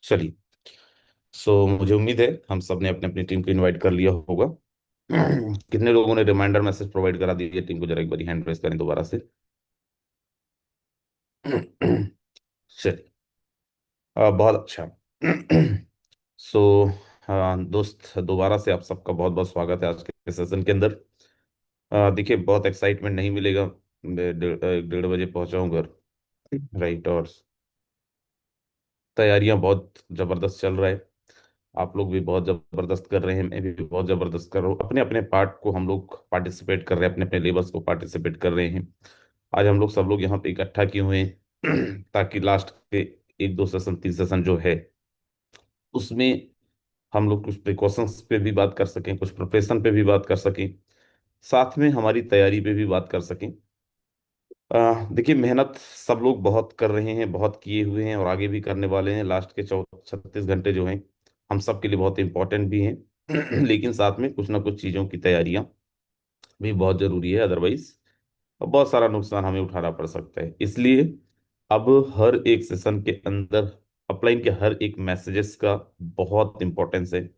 चलिए। मुझे उम्मीद है हम सब ने अपने अपनी टीम को इनवाइट कर लिया होगा। कितने लोगों ने रिमाइंडर मैसेज प्रोवाइड करा दिए टीम को? जरा एक बार हैंड रेस करें दोबारा से। चलिए। बहुत अच्छा। सो दोस्त, दोबारा से आप सबका बहुत बहुत स्वागत है आज के सेशन के अंदर। देखिए, बहुत एक्साइटमेंट नहीं मिलेगा। मैं 1:30 बजे पहुंचा हूँ घर। राइट। और तैयारियां बहुत जबरदस्त चल रहा है। आप लोग भी बहुत जबरदस्त कर रहे हैं, मैं भी बहुत जबरदस्त कर रहा हूँ। अपने अपने पार्ट को हम लोग पार्टिसिपेट कर रहे हैं, अपने अपने लेबर्स को पार्टिसिपेट कर रहे हैं। आज हम लोग सब लोग यहाँ पे इकट्ठा किए हुए हैं ताकि लास्ट के एक दो सेशन, तीन सेशन जो है उसमें हम लोग कुछ प्रिकॉशंस पे भी बात कर सकें, कुछ प्रिपरेशन पे भी बात कर सकें, साथ में हमारी तैयारी पे भी बात कर सकें। देखिए, मेहनत सब लोग बहुत कर रहे हैं, बहुत किए हुए हैं और आगे भी करने वाले हैं। लास्ट के 36 घंटे जो हैं हम सब के लिए बहुत इंपॉर्टेंट भी हैं। लेकिन साथ में कुछ ना कुछ चीज़ों की तैयारियां भी बहुत जरूरी है, अदरवाइज बहुत सारा नुकसान हमें उठाना पड़ सकता है। इसलिए अब हर एक सेशन के अंदर अपलाइन के हर एक मैसेजेस का बहुत इंपॉर्टेंस है।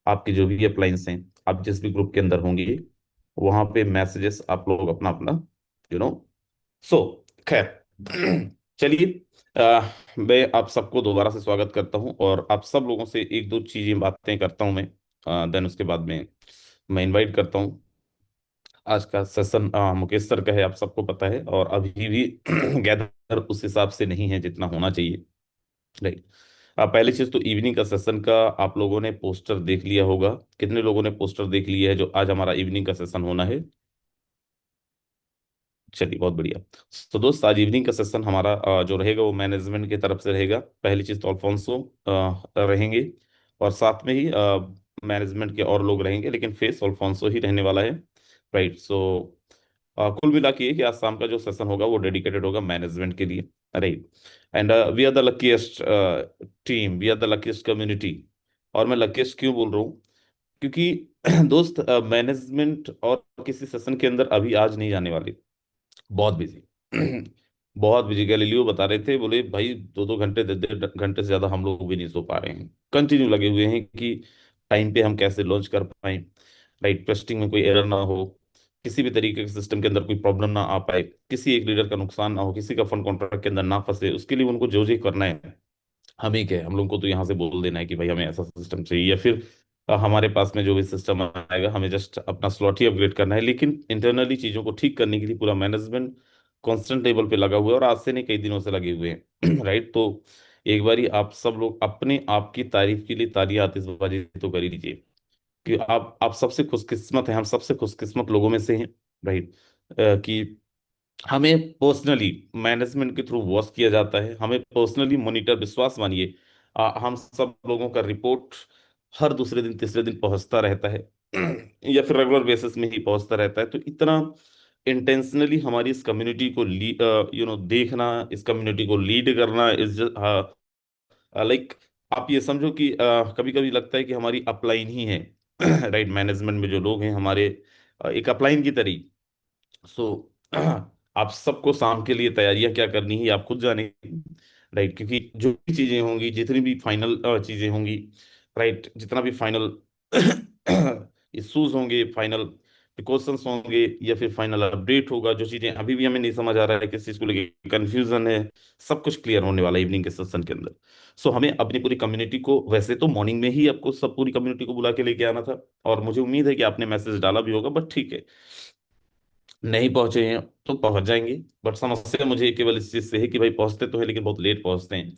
आपके जो भी अपलाइंस हैं, आप जिस भी ग्रुप के अंदर होंगे, वहां पे मैसेजेस आप लोग अपना अपना यू नो सो खैर। चलिए। मैं आप सबको दोबारा से स्वागत करता हूं और आप सब लोगों से एक दो चीजें बातें करता हूं मैं। देन उसके बाद में मैं इनवाइट करता हूं। आज का सेशन मुकेश सर का है, आप सबको पता है, और अभी भी गैदर उस हिसाब से नहीं है जितना होना चाहिए। राइट। पहली चीज तो इवनिंग का सेशन का आप लोगों ने पोस्टर देख लिया होगा। कितने लोगों ने पोस्टर देख लिया है जो आज हमारा इवनिंग का सेशन होना है? चलिए, बहुत बढ़िया। तो दोस्त, आज इवनिंग का सेशन हमारा जो रहेगा वो मैनेजमेंट की तरफ से रहेगा। पहली चीज तो अल्फोंसो रहेंगे और साथ में ही मैनेजमेंट के और लोग रहेंगे, लेकिन फेस अल्फोंसो ही रहने वाला है। राइट। कुल मिला के कि आज शाम का जो सेशन होगा वो डेडिकेटेड होगा मैनेजमेंट के लिए। Right. And we are the luckiest team, we are the luckiest community. और मैं लकीस्ट क्यों बोल रहा हूँ? क्योंकि दोस्त, मैनेजमेंट और किसी सेशन के अंदर अभी आज नहीं जाने वाले। बहुत बिजी। बहुत बिजी। गैलीलियो बता रहे थे, बोले भाई 2-2 घंटे, 10-10 घंटे से ज्यादा हम लोग भी नहीं सो पा रहे हैं। कंटिन्यू लगे हुए हैं कि टाइम पे हम कैसे लॉन्च कर पाए। राइट। टेस्टिंग में कोई एरर ना हो, किसी भी तरीके के सिस्टम के अंदर कोई प्रॉब्लम ना आ पाए, किसी एक लीडर का नुकसान ना हो, किसी का फंड कॉन्ट्रैक्ट के अंदर ना फंसे। उसके लिए उनको जो जो करना है, हमें क्या है, हम लोग को तो यहाँ से बोल देना है कि भाई हमें ऐसा सिस्टम चाहिए, या फिर हमारे पास में जो भी सिस्टम आएगा हमें जस्ट अपना स्लॉट ही अपग्रेड करना है। लेकिन इंटरनली चीज़ों को ठीक करने के लिए पूरा मैनेजमेंट कांस्टेंट लेवल पे लगा हुआ है और आज से नहीं, कई दिनों से लगे हुए हैं। राइट। तो एक बारी आप सब लोग अपने आप की तारीफ के लिए तालियां आतिशबाजी तो कर ही लीजिए कि आप सबसे खुशकिस्मत हैं, हम सबसे खुशकिस्मत लोगों में से हैं। राइट। कि हमें पर्सनली मैनेजमेंट के थ्रू वॉच किया जाता है, हमें पर्सनली मॉनिटर, विश्वास मानिए, हम सब लोगों का रिपोर्ट हर दूसरे दिन तीसरे दिन पहुंचता रहता है या फिर रेगुलर बेसिस में ही पहुंचता रहता है। तो इतना इंटेंशनली हमारी इस कम्युनिटी को देखना, इस कम्युनिटी को लीड करना इस लाइक, आप ये समझो कि कभी कभी लगता है कि हमारी अपलाइन ही है। राइट। मैनेजमेंट में जो लोग हैं हमारे, एक अपलाइन की तरह। सो आप सबको शाम के लिए तैयारियां क्या करनी है आप खुद जाने। राइट। क्योंकि जो भी चीजें होंगी, जितनी भी फाइनल चीजें होंगी, राइट, जितना भी फाइनल इश्यूज होंगे, फाइनल प्रिकॉशंस होंगे, या फिर फाइनल अपडेट होगा, जो चीजें अभी भी हमें नहीं समझ आ रहा है, किस चीज को लेके कंफ्यूजन है, सब कुछ क्लियर होने वाला है इवनिंग के सेशन के अंदर। हमें अपनी पूरी कम्युनिटी को, वैसे तो मॉर्निंग में ही आपको सब पूरी कम्युनिटी को बुला के लेके आना था, और मुझे उम्मीद है कि आपने मैसेज डाला भी होगा, बट ठीक है, नहीं पहुंचे हैं तो पहुंच जाएंगे। बट समस्या मुझे केवल इस चीज से है कि भाई पहुंचते तो है लेकिन बहुत लेट पहुंचते हैं।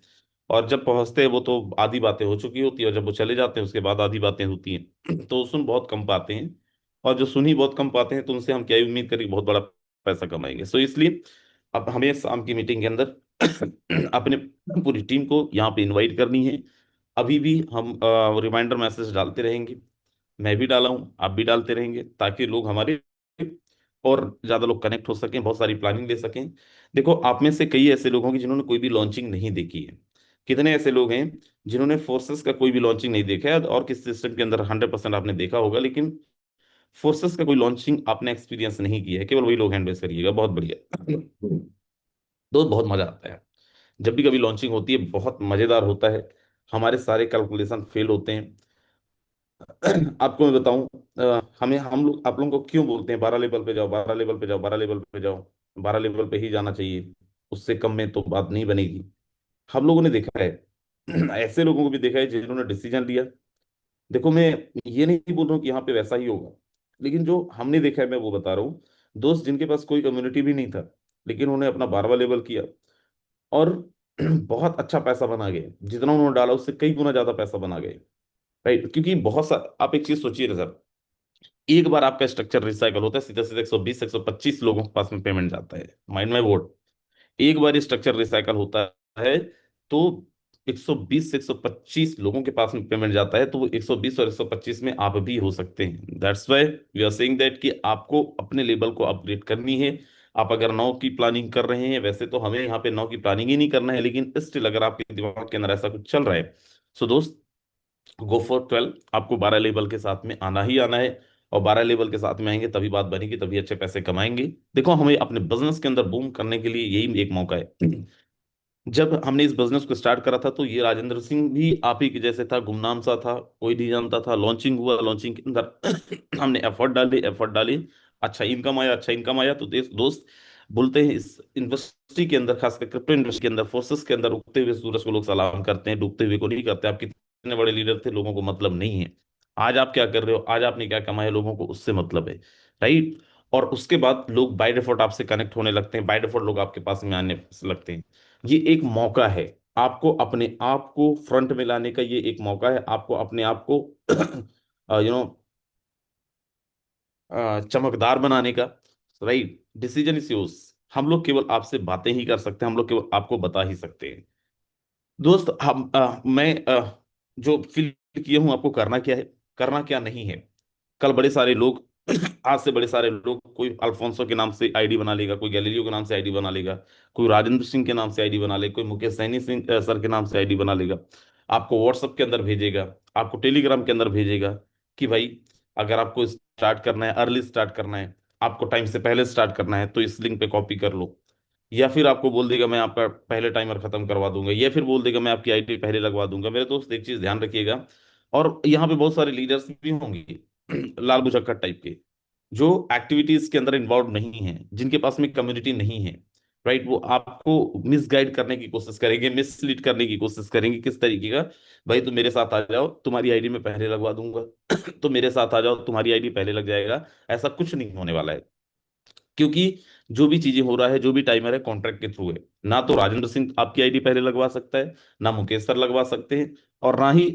और जब पहुंचते हैं वो तो आधी बातें हो चुकी होती है, और जब वो चले जाते हैं उसके बाद आधी बातें होती हैं। तो सुन बहुत कम पाते हैं, और जो सुन ही बहुत कम पाते हैं तो उनसे हम क्या ही उम्मीद करें कि बहुत बड़ा पैसा कमाएंगे। इसलिए अब हमें शाम की मीटिंग के अंदर अपने पूरी टीम को यहाँ पे इनवाइट करनी है। अभी भी हम रिमाइंडर मैसेज डालते रहेंगे। मैं भी डाला हूँ, आप भी डालते रहेंगे, ताकि लोग हमारे और ज्यादा लोग कनेक्ट हो सकें, बहुत सारी प्लानिंग ले सकें। देखो, आप में से कई ऐसे लोग होंगे जिन्होंने कोई भी लॉन्चिंग नहीं देखी है। कितने ऐसे लोग हैं जिन्होंने फोर्सेस का कोई भी लॉन्चिंग नहीं देखा है, और किस सिस्टम के अंदर 100% आपने देखा होगा, लेकिन फोर्सेस का कोई लॉन्चिंग आपने एक्सपीरियंस नहीं किया है? केवल वही लोग हैंड रेस करिएगा। बहुत बढ़िया। दोस्त, बहुत मजा आता है जब भी कभी लॉन्चिंग होती है, बहुत मजेदार होता है। हमारे सारे कैलकुलेशन फेल होते हैं। आपको मैं बताऊं, हमें हम लोग आप लोगों को क्यों बोलते हैं 12 लेवल पे जाओ, 12 लेवल पे जाओ, 12 लेवल पे जाओ, 12 लेवल पे ही जाना चाहिए, उससे कम में तो बात नहीं बनेगी। हम लोगों ने देखा है, ऐसे लोगों को भी देखा है जिन्होंने डिसीजन लिया। देखो मैं ये नहीं बोल रहा हूँ कि यहाँ पे वैसा ही होगा, लेकिन जो हमने देखा है मैं वो बता रहा हूँ। दोस्त जिनके पास कोई कम्युनिटी भी नहीं था, लेकिन उन्होंने अपना 12वां लेवल किया, और बहुत अच्छा पैसा बना गए, जितना उन्होंने डाला उससे कई गुना ज्यादा पैसा बना गए। राइट, क्योंकि बहुत सा आप एक चीज सोचिए ना सर, एक बार आपका स्ट्रक्चर रिसाइकल होता है, सीधा सीधा 120 125 लोगों के पास में पेमेंट जाता है, माइंड माई वर्ड। एक बार ये स्ट्रक्चर रिसाइकल होता है तो 120 से 125 लोगों के पास में पेमेंट जाता है, तो वो 120 और 125 में आप भी हो सकते हैं। That's why we are saying that कि आपको अपने लेवल को अपग्रेड करनी है। आप अगर 9 की प्लानिंग कर रहे हैं, वैसे तो हमें यहाँ पे 9 की प्लानिंग ही नहीं करना है, लेकिन स्टिल अगर आपके दिमाग के अंदर ऐसा कुछ चल रहा है, सो दोस्त गो फॉर 12। आपको 12 लेवल के साथ में आना ही आना है, और 12 लेवल के साथ में आएंगे तभी बात बनेगी, तभी अच्छे पैसे कमाएंगे। देखो हमें अपने बिजनेस के अंदर बूम करने के लिए यही एक मौका है। जब हमने इस बिजनेस को स्टार्ट करा था तो ये राजेंद्र सिंह भी आप ही के जैसे था, गुमनाम सा था, कोई नहीं जानता था। लॉन्चिंग हुआ, लॉन्चिंग के अंदर हमने एफर्ट डाले, अच्छा इनकम आया, अच्छा इनकम आया, तो दोस्त बोलते हैं इस इंडस्ट्री के अंदर, खासकर क्रिप्टो इंडस्ट्री के अंदर, फोर्सेस के अंदर उगते हुए सूरज को लोग सलाम करते हैं, डूबते हुए को नहीं करते। आप कितने बड़े लीडर थे, लोगों को मतलब नहीं है। आज आप क्या कर रहे हो, आज आपने क्या कमाया, लोगों को उससे मतलब है। राइट। और उसके बाद लोग बाय डिफॉल्ट आपसे कनेक्ट होने लगते हैं, बाय डिफॉल्ट लोग आपके पास में आने लगते हैं। ये एक मौका है, आपको अपने आप को फ्रंट में लाने का, ये एक मौका है आपको अपने आप को यू नो चमकदार बनाने का। Right, decision is yours. हम लोग केवल आपसे बातें ही कर सकते हैं, हम लोग केवल आपको बता ही सकते हैं। दोस्त मैं जो फील किया हूं, आपको करना क्या है, करना क्या नहीं है। कल बड़े सारे लोग आज से बड़े सारे लोग, कोई अल्फोंसो के नाम से आईडी बना लेगा, कोई गैलीलियो के नाम से आईडी बना लेगा, कोई राजेंद्र सिंह के नाम से आईडी बना लेगा, कोई मुकेश सैनी सिंह सर के नाम से आईडी बना लेगा। आपको व्हाट्सएप के अंदर भेजेगा, आपको टेलीग्राम के अंदर भेजेगा कि भाई अगर आपको स्टार्ट करना है, अर्ली स्टार्ट करना है, आपको टाइम से पहले स्टार्ट करना है, तो इस लिंक पे कॉपी कर लो। या फिर आपको बोल देगा मैं आपका पहले टाइमर खत्म करवा दूंगा, या फिर बोल देगा मैं आपकी आईडी पहले लगवा दूंगा। मेरे दोस्त एक चीज ध्यान रखिएगा, और यहाँ पे बहुत सारे लीडर्स भी होंगे लाल बुझक्कड़ टाइप के, जो एक्टिविटीज के अंदर इन्वॉल्व नहीं है, जिनके पास में कम्युनिटी नहीं है। राइट, वो आपको मिसगाइड करने की कोशिश करेंगे, मिसलीड करने की कोशिश करेंगे। किस तरीके का, भाई तुम मेरे साथ आ जाओ, तुम्हारी आईडी में पहले लगवा दूंगा। तो मेरे साथ आ जाओ, तुम्हारी आईडी पहले लग जाएगा। ऐसा कुछ नहीं होने वाला है, क्योंकि जो भी चीजें हो रहा है, जो भी टाइमर है, कॉन्ट्रैक्ट के थ्रू है। ना तो राजेंद्र सिंह आपकी आईडी पहले लगवा सकता है, ना मुकेश सर लगवा सकते हैं, और ना ही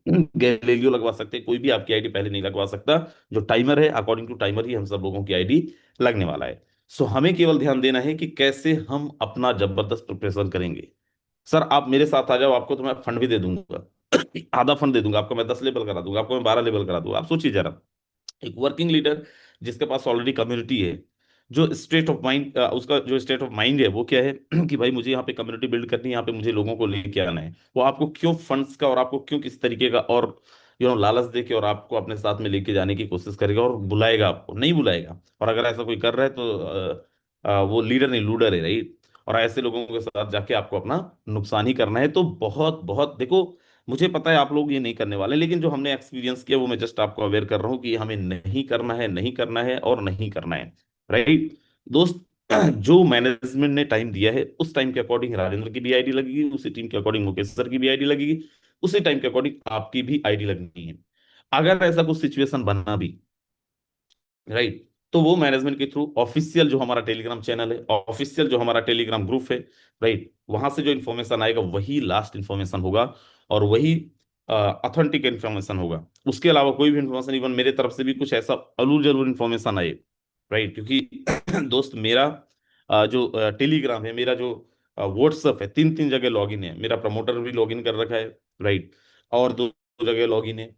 गैलीलियो लगवा सकते हैं। कोई भी आपकी आईडी पहले नहीं लगवा सकता। जो टाइमर है, अकॉर्डिंग टू टाइमर ही हम सब लोगों की आईडी लगने वाला है। सो हमें केवल ध्यान देना है कि कैसे हम अपना जबरदस्त प्रिपरेशन करेंगे। सर आप मेरे साथ आ जाओ, आपको तो मैं फंड भी दे दूंगा। आधा फंड दे दूंगा आपको, मैं 10 लेवल करा दूंगा, आपको मैं 12 लेवल करा दूंगा। आप सोचिए जरा, एक वर्किंग लीडर जिसके पास ऑलरेडी कम्युनिटी है, जो स्टेट ऑफ माइंड, उसका जो स्टेट ऑफ माइंड है वो क्या है, कि भाई मुझे यहाँ पे कम्युनिटी बिल्ड करनी है, यहाँ पे मुझे लोगों को लेके आना है। वो आपको क्यों फंड्स का, और आपको क्यों किस तरीके का, और लालच दे के और आपको अपने साथ में लेके जाने की कोशिश करेगा, और बुलाएगा, आपको नहीं बुलाएगा। और अगर ऐसा कोई कर रहा है तो वो लीडर नहीं, लूडर है। राइट, और ऐसे लोगों के साथ जाके आपको अपना नुकसान ही करना है। तो बहुत बहुत देखो, मुझे पता है आप लोग ये नहीं करने वाले, लेकिन जो हमने एक्सपीरियंस किया वो मैं जस्ट आपको अवेयर कर रहा हूँ कि हमें नहीं करना है, नहीं करना है और नहीं करना है। राइट दोस्त, जो मैनेजमेंट ने टाइम दिया है, उस टाइम के अकॉर्डिंग राजेंद्र की भी आईडी लगेगी, उसी टीम के अकॉर्डिंग मुकेश सर की भी आईडी लगेगी, उसी टाइम के अकॉर्डिंग आपकी भी आईडी लगनी है। अगर ऐसा कुछ सिचुएशन बनना भी, राइट, तो वो मैनेजमेंट के थ्रू ऑफिशियल जो हमारा टेलीग्राम चैनल है, ऑफिशियल जो हमारा टेलीग्राम ग्रुप है, राइट, वहां से जो इन्फॉर्मेशन आएगा वही लास्ट इन्फॉर्मेशन होगा, और वही ऑथेंटिक इन्फॉर्मेशन होगा। उसके अलावा कोई भी इन्फॉर्मेशन, इवन मेरे तरफ से भी कुछ ऐसा अलूल जरूर इन्फॉर्मेशन आए, राइट, क्योंकि दोस्त मेरा जो टेलीग्राम है, मेरा जो व्हाट्सअप है, तीन तीन जगह लॉगिन है, मेरा प्रमोटर भी लॉगिन कर रखा है। राइट, और दो दो जगह लॉगिन है।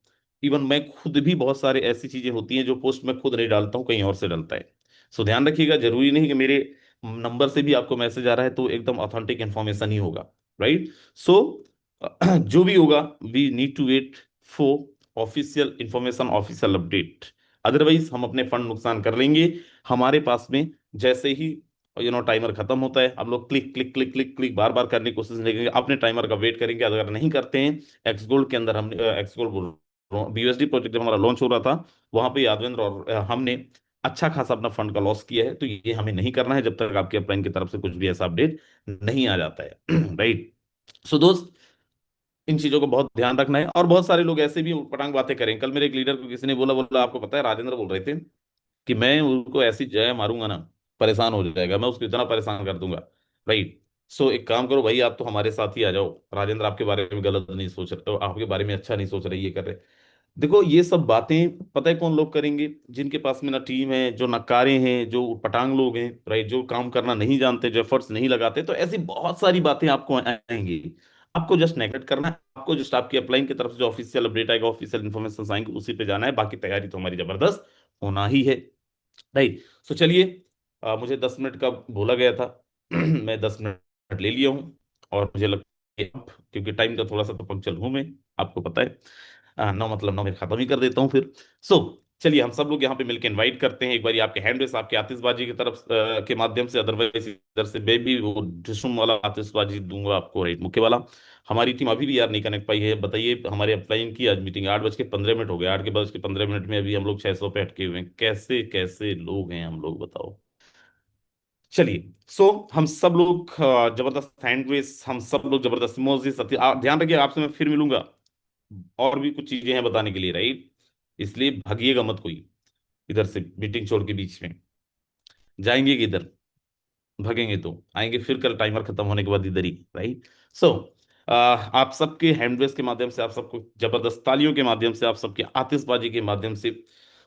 इवन मैं खुद भी, बहुत सारे ऐसी चीजें होती हैं जो पोस्ट मैं खुद नहीं डालता हूँ, कहीं और से डलता है। सो ध्यान रखिएगा, जरूरी नहीं कि मेरे नंबर से भी आपको मैसेज आ रहा है तो एकदम ऑथेंटिक इन्फॉर्मेशन ही होगा। राइट, सो जो भी होगा, we need to wait for official information, official update. Otherwise हम अपने फंड नुकसान कर लेंगे। हमारे पास में जैसे ही टाइमर खत्म होता है, हम लोग click click click click click बार बार करने की कोशिश नहीं करेंगे, अपने टाइमर का वेट करेंगे। अगर नहीं करते हैं, एक्स गोल्ड के अंदर हम एक्स गोल्ड BUSD प्रोजेक्ट जब हमारा लॉन्च हो रहा था, वहां पे यादवेंद्र और हमने अच्छा खासा अपना फंड का लॉस किया है। तो ये हमें नहीं करना है जब तक आपके अपलाइन की तरफ से कुछ भी ऐसा अपडेट नहीं आ जाता है। राइट। सो दोस्त, इन चीजों को बहुत ध्यान रखना है। और बहुत सारे लोग ऐसे भी पटांग बातें करें। कल मेरे एक लीडर को किसी ने बोला बोला आपको पता है, राजेंद्र बोल रहे थे कि मैं उनको ऐसी जय मारूंगा ना, परेशान हो जाएगा, मैं उसको इतना परेशान कर दूंगा। राइट। सो एक काम करो भाई, आप तो हमारे साथ ही आ जाओ। राजेंद्र आपके बारे में गलत नहीं सोच रहे, आपके बारे में अच्छा नहीं सोच रहे, ये कर रहे। देखो ये सब बातें पता है कौन लोग करेंगे? जिनके पास में ना टीम है, जो नकारे हैं, जो पटांग लोग हैं, राइट, जो काम करना नहीं जानते, जो एफर्ट्स नहीं लगाते। तो ऐसी बहुत सारी बातें आपको आएंगी। आपको जस्ट नेगलेक्ट करना है, आपको जस्ट आपकी अपलाइन की तरफ से जो ऑफिशियल अपडेट आएगा, ऑफिशियल इन्फॉर्मेशन आएंगे, उसी पे जाना है। बाकी तैयारी तो हमारी जबरदस्त होना ही है। राइट। सो चलिए, मुझे 10 मिनट का बोला गया था। मैं 10 मिनट ले लिया हूँ। और मुझे लगता है अब, क्योंकि टाइम का थोड़ा सा तो पंक्चर हूं मैं, आपको पता है। 9 मतलब 9 मैं खत्म ही कर देता हूँ फिर। सो चलिए, हम सब लोग यहाँ पे मिलकर इनवाइट करते हैं। एक बार आपके हैंड रेस, आपके आतिशबाजी की तरफ के माध्यम से, अदरवाइज इधर से मैं भी वो ढिशुम वाला आतिशबाजी दूंगा आपको, राइट, मुख्य वाला। हमारी टीम अभी भी यार नहीं कनेक्ट पाई है। बताइए, हमारे अपलाइन की आज मीटिंग 8:15 हो गया, 8:15 में अभी हम लोग 600 पे अटके हुए हैं। कैसे कैसे लोग हैं हम लोग, बताओ। चलिए। सो हम सब लोग जबरदस्त हैंड रेस, हम सब लोग जबरदस्त इमोजी, सत्य ध्यान रखिए, आपसे मैं फिर मिलूंगा। और भी कुछ चीजें हैं बताने के लिए, राइट। इसलिए भागिएगा मत कोई इधर से मीटिंग छोड़ के बीच में। जाएंगे किधर? भगेंगे तो आएंगे फिर कल टाइमर खत्म होने के बाद इधर ही, राइट। सो आप सबके हैंडवेस के माध्यम से, आप सबको जबरदस्त तालियों के माध्यम से, आप सबके आतिशबाजी के माध्यम से,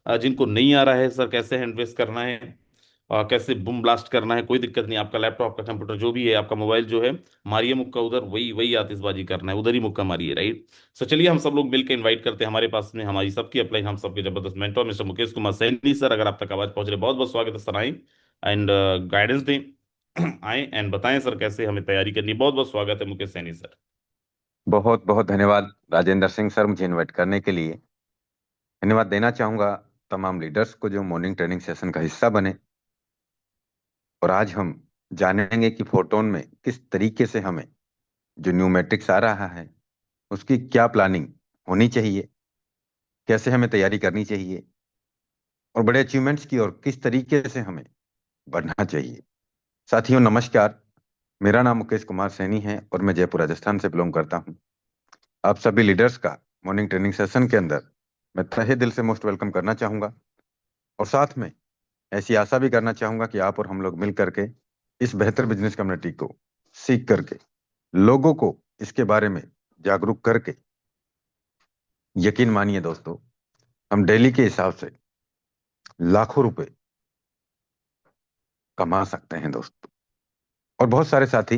जिनको नहीं आ रहा है सर कैसे हैंडवेस करना है, कैसे बूम ब्लास्ट करना है, कोई दिक्कत नहीं। आपका लैपटॉप, आपका कंप्यूटर जो भी है, आपका मोबाइल जो है, मारिए मुक्का उधर, वही वही आतिशबाजी करना है, उधर ही मुक्का मारिए, राइट। सो चलिए, हम सब लोग मिलकर इनवाइट करते हैं हमारे पास में हमारी सबकी अपलाइन, हम सबके जबरदस्त mentor mister Mukesh Kumar Saini sir. अगर आप तक आवाज पहुंच रही है, बहुत बहुत स्वागत है सर, आए एंड गाइडेंस दें। आए एंड बताएं सर कैसे हमें तैयारी करनी है। बहुत बहुत स्वागत है मुकेश सैनी सर। बहुत बहुत धन्यवाद राजेंद्र सिंह सर, मुझे इनवाइट करने के लिए। धन्यवाद देना चाहूँगा तमाम लीडर्स को जो मॉर्निंग ट्रेनिंग सेशन का हिस्सा बने। और आज हम जानेंगे कि फोटोन में किस तरीके से हमें जो न्यू मैट्रिक्स आ रहा है उसकी क्या प्लानिंग होनी चाहिए, कैसे हमें तैयारी करनी चाहिए, और बड़े अचीवमेंट्स की और किस तरीके से हमें बढ़ना चाहिए। साथियों नमस्कार, मेरा नाम मुकेश कुमार सैनी है और मैं जयपुर राजस्थान से बिलोंग करता हूँ। आप सभी लीडर्स का मॉर्निंग ट्रेनिंग सेशन के अंदर मैं तहे दिल से मोस्ट वेलकम करना चाहूँगा। और साथ में ऐसी आशा भी करना चाहूंगा कि आप और हम लोग मिल करके इस बेहतर बिजनेस कम्युनिटी को सीख करके लोगों को इसके बारे में जागरूक करके, यकीन मानिए दोस्तों, हम डेली के हिसाब से लाखों रुपए कमा सकते हैं दोस्तों। और बहुत सारे साथी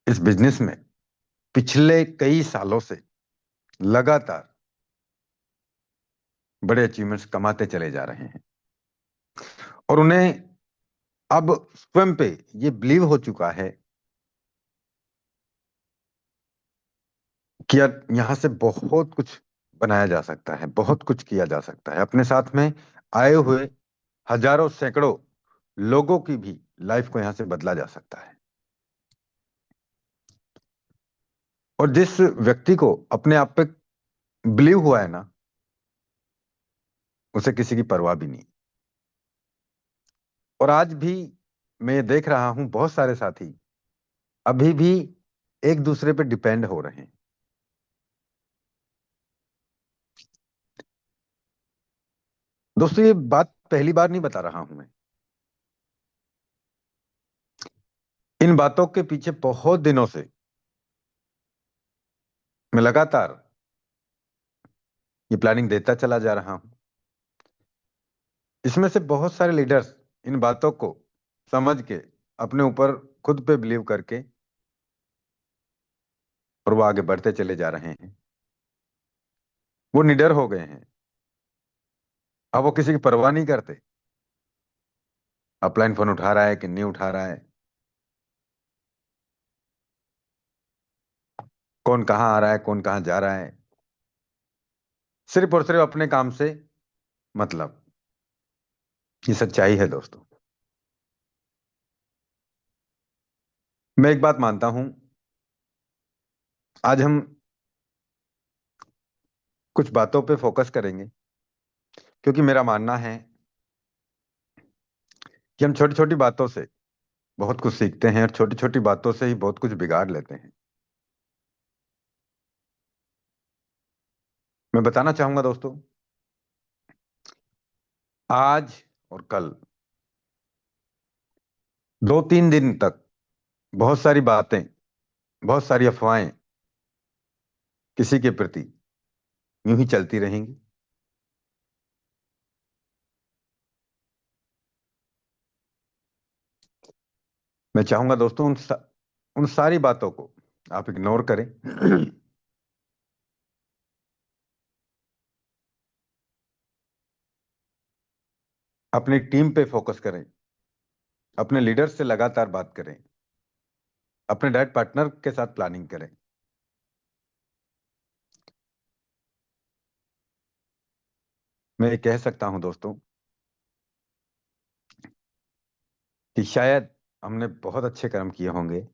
इस बिजनेस में पिछले कई सालों से लगातार बड़े अचीवमेंट्स कमाते चले जा रहे हैं। और उन्हें अब स्वयं पे ये बिलीव हो चुका है कि यार यहाँ से बहुत कुछ बनाया जा सकता है, बहुत कुछ किया जा सकता है, अपने साथ में आए हुए हजारों सैकड़ों लोगों की भी लाइफ को यहाँ से बदला जा सकता है। और जिस व्यक्ति को अपने आप पे बिलीव हुआ है ना, उसे किसी की परवाह भी नहीं। और आज भी मैं ये देख रहा हूं बहुत सारे साथी अभी भी एक दूसरे पे डिपेंड हो रहे हैं। दोस्तों ये बात पहली बार नहीं बता रहा हूं मैं, इन बातों के पीछे बहुत दिनों से मैं लगातार ये प्लानिंग देता चला जा रहा हूं। इसमें से बहुत सारे लीडर्स इन बातों को समझ के अपने ऊपर खुद पे बिलीव करके और वो आगे बढ़ते चले जा रहे हैं। वो निडर हो गए हैं, अब वो किसी की परवाह नहीं करते। अपलाइन फोन उठा रहा है कि नहीं उठा रहा है, कौन कहाँ आ रहा है, कौन कहाँ जा रहा है, सिर्फ और सिर्फ अपने काम से मतलब। ये सच्चाई है दोस्तों। मैं एक बात मानता हूं, आज हम कुछ बातों पे फोकस करेंगे, क्योंकि मेरा मानना है कि हम छोटी छोटी बातों से बहुत कुछ सीखते हैं और छोटी छोटी बातों से ही बहुत कुछ बिगाड़ लेते हैं। मैं बताना चाहूंगा दोस्तों, आज और कल 2-3 दिन तक बहुत सारी बातें, बहुत सारी अफवाहें किसी के प्रति यूं ही चलती रहेंगी। मैं चाहूंगा दोस्तों, उन सारी बातों को आप इग्नोर करें। अपनी टीम पे फोकस करें, अपने लीडर से लगातार बात करें, अपने डायरेक्ट पार्टनर के साथ प्लानिंग करें। मैं ये कह सकता हूं दोस्तों कि शायद हमने बहुत अच्छे कर्म किए होंगे,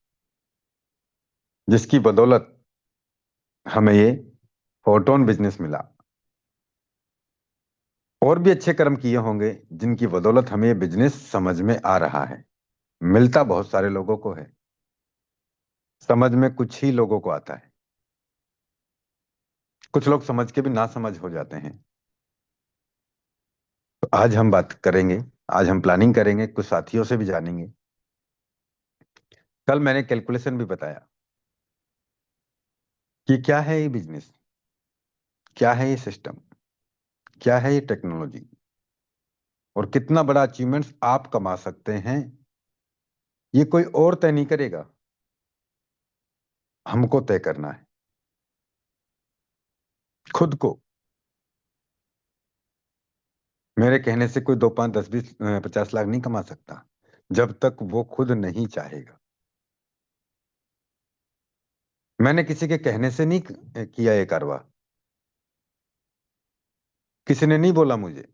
जिसकी बदौलत हमें ये फोटोन बिजनेस मिला। और भी अच्छे कर्म किए होंगे जिनकी बदौलत हमें ये बिजनेस समझ में आ रहा है। मिलता बहुत सारे लोगों को है, समझ में कुछ ही लोगों को आता है। कुछ लोग समझ के भी ना समझ हो जाते हैं। तो आज हम बात करेंगे, आज हम प्लानिंग करेंगे, कुछ साथियों से भी जानेंगे। कल मैंने कैलकुलेशन भी बताया कि क्या है ये बिजनेस, क्या है ये सिस्टम, क्या है ये टेक्नोलॉजी, और कितना बड़ा अचीवमेंट्स आप कमा सकते हैं। ये कोई और तय नहीं करेगा, हमको तय करना है खुद को। मेरे कहने से कोई 2, 5, 10, 20, 50 लाख नहीं कमा सकता जब तक वो खुद नहीं चाहेगा। मैंने किसी के कहने से नहीं किया ये कारवा। किसी ने नहीं बोला मुझे,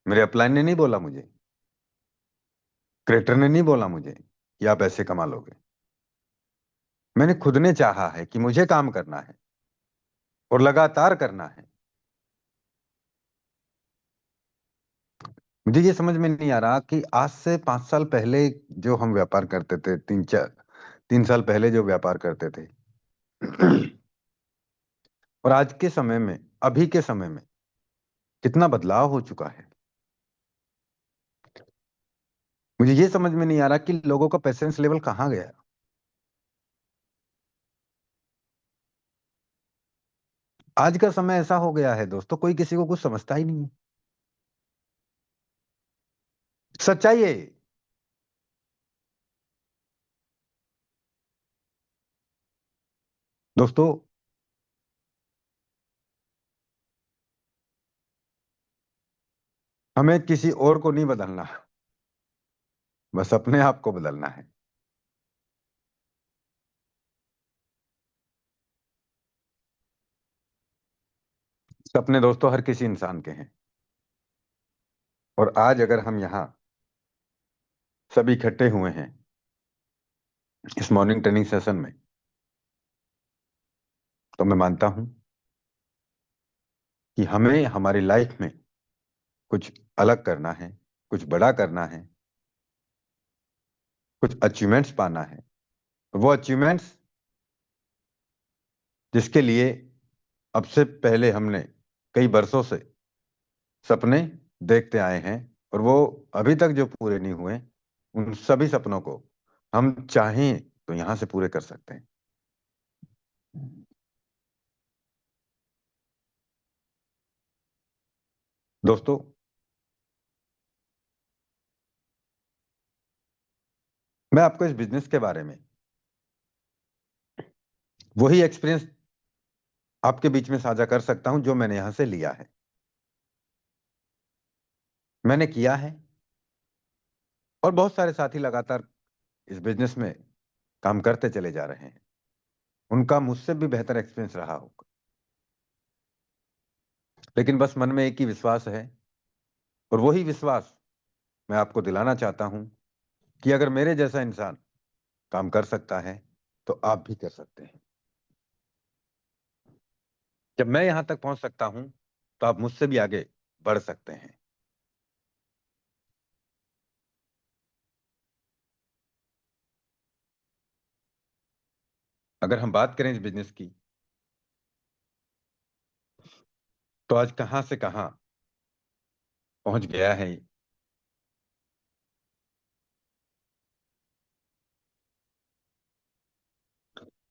मेरे अपलाइन ने नहीं बोला मुझे, क्रिएटर ने नहीं बोला मुझे कि आप ऐसे कमा लोगे। मैंने खुद ने चाहा है कि मुझे काम करना है और लगातार करना है। मुझे ये समझ में नहीं आ रहा कि आज से 5 साल पहले जो हम व्यापार करते थे, 3 साल पहले जो व्यापार करते थे, और आज के समय में, अभी के समय में कितना बदलाव हो चुका है। मुझे ये समझ में नहीं आ रहा कि लोगों का पेशेंस लेवल कहाँ गया। आज का समय ऐसा हो गया है दोस्तों, कोई किसी को कुछ समझता ही नहीं है। सच्चाई है ये। दोस्तों, हमें किसी और को नहीं बदलना, बस अपने आप को बदलना है। सपने दोस्तों हर किसी इंसान के हैं, और आज अगर हम यहाँ सभी इकट्ठे हुए हैं इस मॉर्निंग ट्रेनिंग सेशन में, तो मैं मानता हूं कि हमें हमारी लाइफ में कुछ अलग करना है, कुछ बड़ा करना है, कुछ अचीवमेंट्स पाना है। वो अचीवमेंट्स जिसके लिए अब से पहले हमने कई बरसों से सपने देखते आए हैं, और वो अभी तक जो पूरे नहीं हुए, उन सभी सपनों को हम चाहें तो यहां से पूरे कर सकते हैं। दोस्तों, मैं आपको इस बिजनेस के बारे में वही एक्सपीरियंस आपके बीच में साझा कर सकता हूं जो मैंने यहां से लिया है, मैंने किया है। और बहुत सारे साथी लगातार इस बिजनेस में काम करते चले जा रहे हैं, उनका मुझसे भी बेहतर एक्सपीरियंस रहा होगा। लेकिन बस मन में एक ही विश्वास है, और वही विश्वास मैं आपको दिलाना चाहता हूं कि अगर मेरे जैसा इंसान काम कर सकता है तो आप भी कर सकते हैं। जब मैं यहां तक पहुंच सकता हूं तो आप मुझसे भी आगे बढ़ सकते हैं। अगर हम बात करें इस बिजनेस की, तो आज कहां से कहां पहुंच गया है।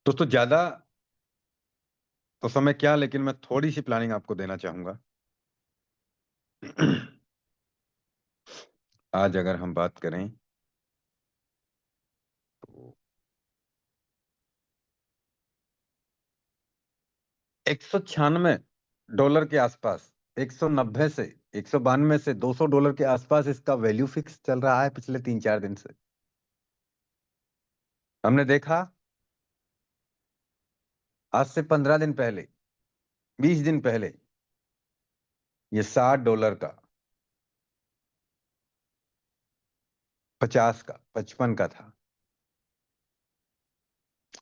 दोस्तों ज्यादा तो समय क्या, लेकिन मैं थोड़ी सी प्लानिंग आपको देना चाहूंगा। आज अगर हम बात करें तो $196 के आसपास, 190 से, 192 से $200 के आसपास इसका वैल्यू फिक्स चल रहा है पिछले 3-4 दिन से। हमने देखा आज से 15 दिन पहले, 20 दिन पहले ये $60 का, 50 का, 55 का था।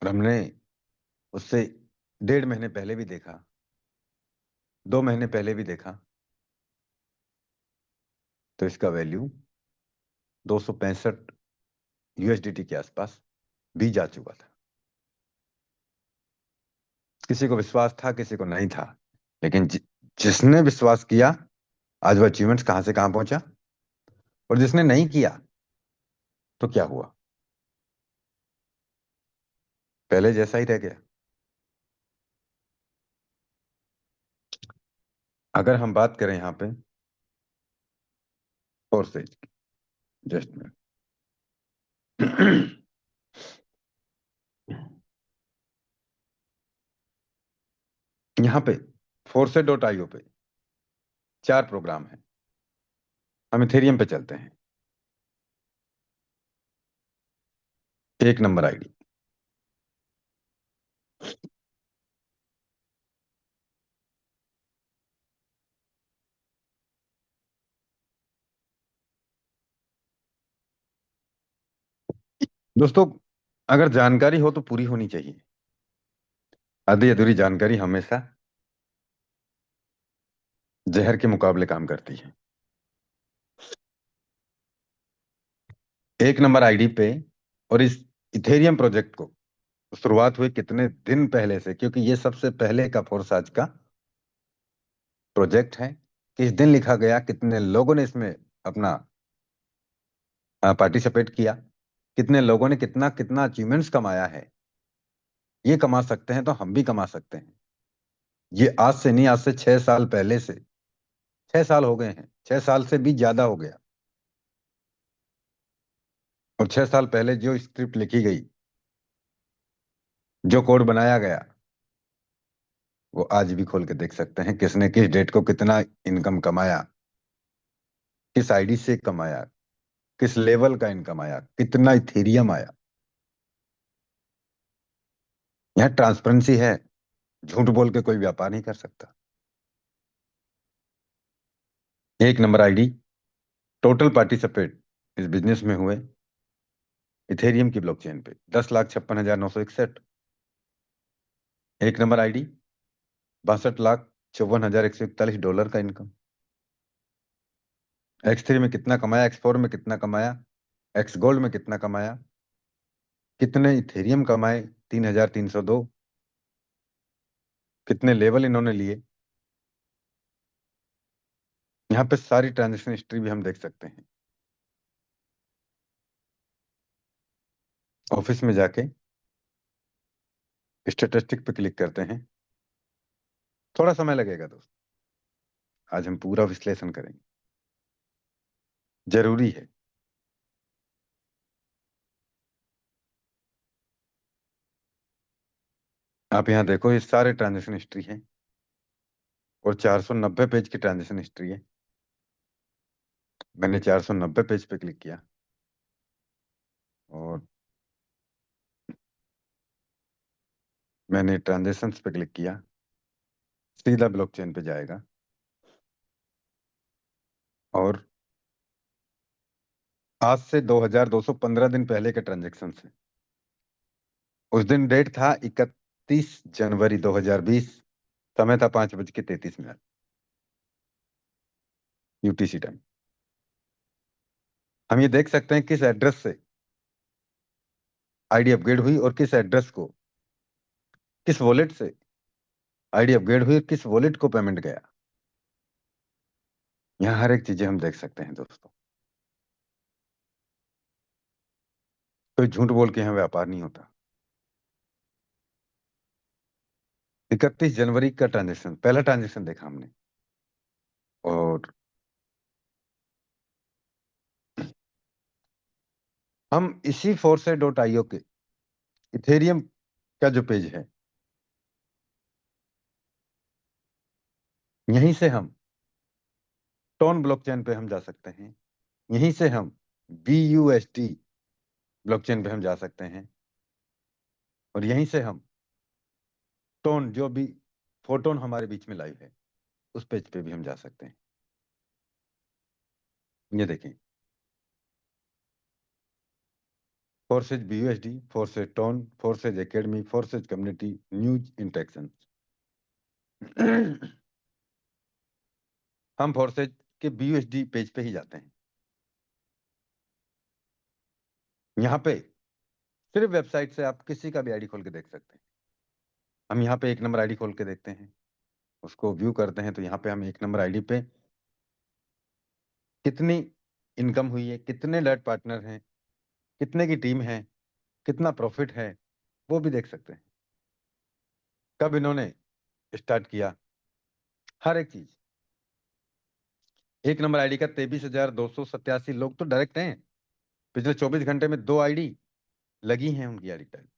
और हमने उससे 1.5 महीने पहले भी देखा, 2 महीने पहले भी देखा, तो इसका वैल्यू 265 USDT के आसपास भी जा चुका था। किसी को विश्वास था, किसी को नहीं था, लेकिन जिसने विश्वास किया आज वो अचीवमेंट्स कहां से कहां पहुंचा। और जिसने नहीं किया तो क्या हुआ, पहले जैसा ही रह गया। अगर हम बात करें यहाँ पे फोर स्टेज की, जस्ट में यहाँ पे force.io पे 4 प्रोग्राम है। हम इथेरियम पे चलते हैं। 1 नंबर आईडी, दोस्तों अगर जानकारी हो तो पूरी होनी चाहिए। आधी अधूरी जानकारी हमेशा जहर के मुकाबले काम करती है। 1 नंबर आईडी पे और इस इथेरियम प्रोजेक्ट को शुरुआत हुई कितने दिन पहले से, क्योंकि ये सबसे पहले का फोर्स आज का प्रोजेक्ट है। किस दिन लिखा गया, कितने लोगों ने इसमें अपना पार्टिसिपेट किया, कितने लोगों ने कितना कितना अचीवमेंट्स कमाया है, ये कमा सकते हैं तो हम भी कमा सकते हैं। ये आज से नहीं, आज से 6 साल पहले से, 6 साल हो गए हैं, 6 साल से भी ज्यादा हो गया। और 6 साल पहले जो स्क्रिप्ट लिखी गई, जो कोड बनाया गया, वो आज भी खोल के देख सकते हैं किसने किस डेट को कितना इनकम कमाया, किस आईडी से कमाया, किस लेवल का इनकम आया, कितना इथेरियम आया। यहाँ ट्रांसपेरेंसी है, झूठ बोल के कोई व्यापार नहीं कर सकता। 1 नंबर आईडी, टोटल पार्टिसिपेट इस बिजनेस में हुए इथेरियम की ब्लॉकचेन पे 10,56,961। 1 नंबर आईडी, $62,54,141 का इनकम। X3 में कितना कमाया, X4 में कितना कमाया, एक्स गोल्ड में कितना कमाया, कितने इथेरियम कमाए, 3,302। कितने लेवल इन्होंने लिए, यहाँ पे सारी ट्रांजेक्शन हिस्ट्री भी हम देख सकते हैं। ऑफिस में जाके स्टेटिस्टिक पे क्लिक करते हैं। थोड़ा समय लगेगा दोस्त, आज हम पूरा विश्लेषण करेंगे, जरूरी है। आप यहाँ देखो, ये सारे ट्रांजेक्शन हिस्ट्री है और 490 पेज की ट्रांजेक्शन हिस्ट्री है। मैंने 490 पेज पे क्लिक किया और मैंने ट्रांजेक्शन्स पे क्लिक किया, सीधा ब्लॉकचेन पे जाएगा और आज से 2,215 दिन पहले के ट्रांजेक्शन है। उस दिन डेट था 31 जनवरी 2020। समय था 5:33 यूटीसी टाइम। हम ये देख सकते हैं किस एड्रेस से आईडी अपग्रेड हुई और किस एड्रेस को, किस वॉलेट से आईडी अपग्रेड हुई और किस वॉलेट को पेमेंट गया। यहाँ हर एक चीजें हम देख सकते हैं दोस्तों। कोई झूठ बोल के यहाँ व्यापार नहीं होता। 31 जनवरी का ट्रांजेक्शन, पहला ट्रांजेक्शन देखा हमने। और हम इसी force.io के इथेरियम का जो पेज है, यहीं से हम टोन ब्लॉकचेन पे हम जा सकते हैं। यहीं से हम BUSD ब्लॉकचेन पे हम जा सकते हैं। और यहीं से हम टोन, जो भी फोटोन हमारे बीच में लाइव है, उस पेज पे भी हम जा सकते हैं। ये देखें, forces BUSD, forces tone, forces academy, forces community, news interaction. हम फोर्सेज के BUSD पेज पे ही जाते हैं। यहाँ पे सिर्फ वेबसाइट से आप किसी का भी आईडी खोल के देख सकते हैं। हम यहाँ पे 1 नंबर आईडी खोल के देखते हैं, उसको व्यू करते हैं, तो यहाँ पे हम 1 नंबर आईडी पे कितनी इनकम हुई है, कितने लेड पार्टनर हैं, कितने की टीम है, कितना प्रॉफिट है, वो भी देख सकते हैं। कब इन्होंने स्टार्ट किया, हर एक चीज। 1 नंबर आईडी का 23,287 लोग तो डायरेक्ट हैं। पिछले 24 घंटे में 2 आईडी लगी हैं उनकी आईडी टैग।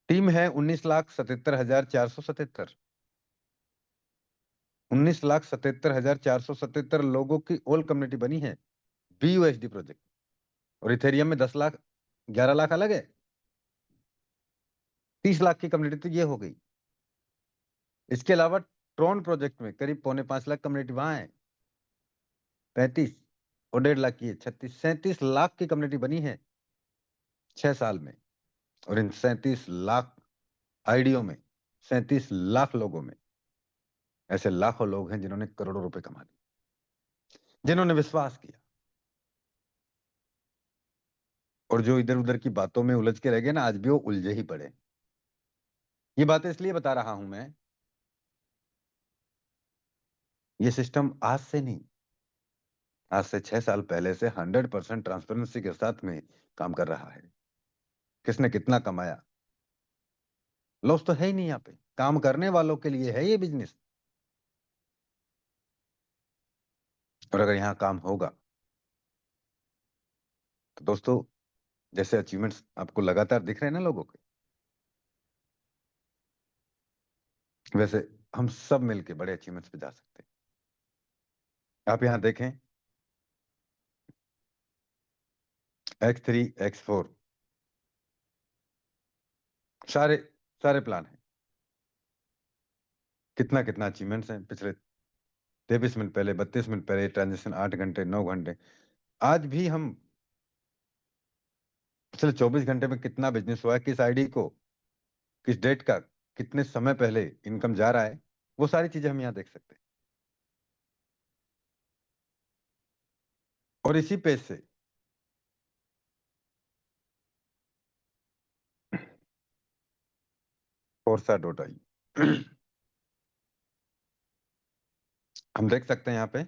टीम है 19,77,477। 19,77,477 लोगों की ऑल कम्युनिटी बनी है BUSD प्रोजेक्ट। और इथेरियम में 10 लाख, 11 लाख अलग है। 30 लाख की कम्युनिटी तो ये हो गई। इसके अलावा ट्रॉन प्रोजेक्ट में करीब 4.25 लाख कम्युनिटी वहां है। 35 और 1.5 लाख की है, 36, 37 लाख की कम्युनिटी बनी है 6 साल में। और इन 37 लाख आईडियो में, 37 लाख लोगों में ऐसे लाखों लोग हैं जिन्होंने करोड़ों रुपए कमा लिए, जिन्होंने विश्वास किया। और जो इधर उधर की बातों में उलझ के रह गए ना, आज भी वो उलझे ही पड़े। ये बातें इसलिए बता रहा हूं मैं, ये सिस्टम आज से नहीं, आज से 6 साल पहले से 100% ट्रांसपेरेंसी के साथ में काम कर रहा है। किसने कितना कमाया, लॉस तो है ही नहीं। यहाँ पे काम करने वालों के लिए है ये बिजनेस। और अगर यहाँ काम होगा तो दोस्तों, जैसे अचीवमेंट्स आपको लगातार दिख रहे हैं ना लोगों के, वैसे हम सब मिलके बड़े अचीवमेंट्स पे जा सकते हैं। आप यहाँ देखें, X3 X4 सारे सारे प्लान हैं। कितना कितना अचीवमेंट्स हैं पिछले 23 मिनट पहले, 32 मिनट पहले, ट्रांजेक्शन 8 घंटे, 9 घंटे। आज भी हम पिछले 24 घंटे में कितना बिजनेस हुआ है, किस आईडी को, किस डेट का, कितने समय पहले इनकम जा रहा है, वो सारी चीजें हम यहाँ देख सकते हैं। और इसी पेज से forsa.ai हम देख सकते हैं यहाँ पे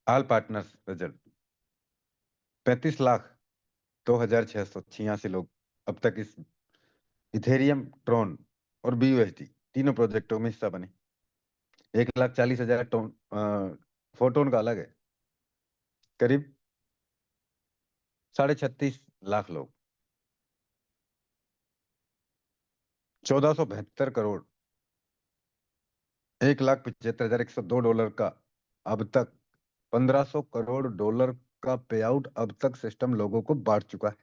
ऑल पार्टनर्स रिजल्ट। 35,02,686 लोग अब तक इस इथेरियम, ट्रॉन और BUSD तीनों प्रोजेक्टों में हिस्सा बने। 1,40,000 टोन फोटोन का अलग है। करीब 36.5 लाख लोग, 1472 करोड़, 1,75,102 डॉलर का अब तक, 1,500 करोड़ डॉलर का पे आउट अब तक सिस्टम लोगों को बांट चुका है।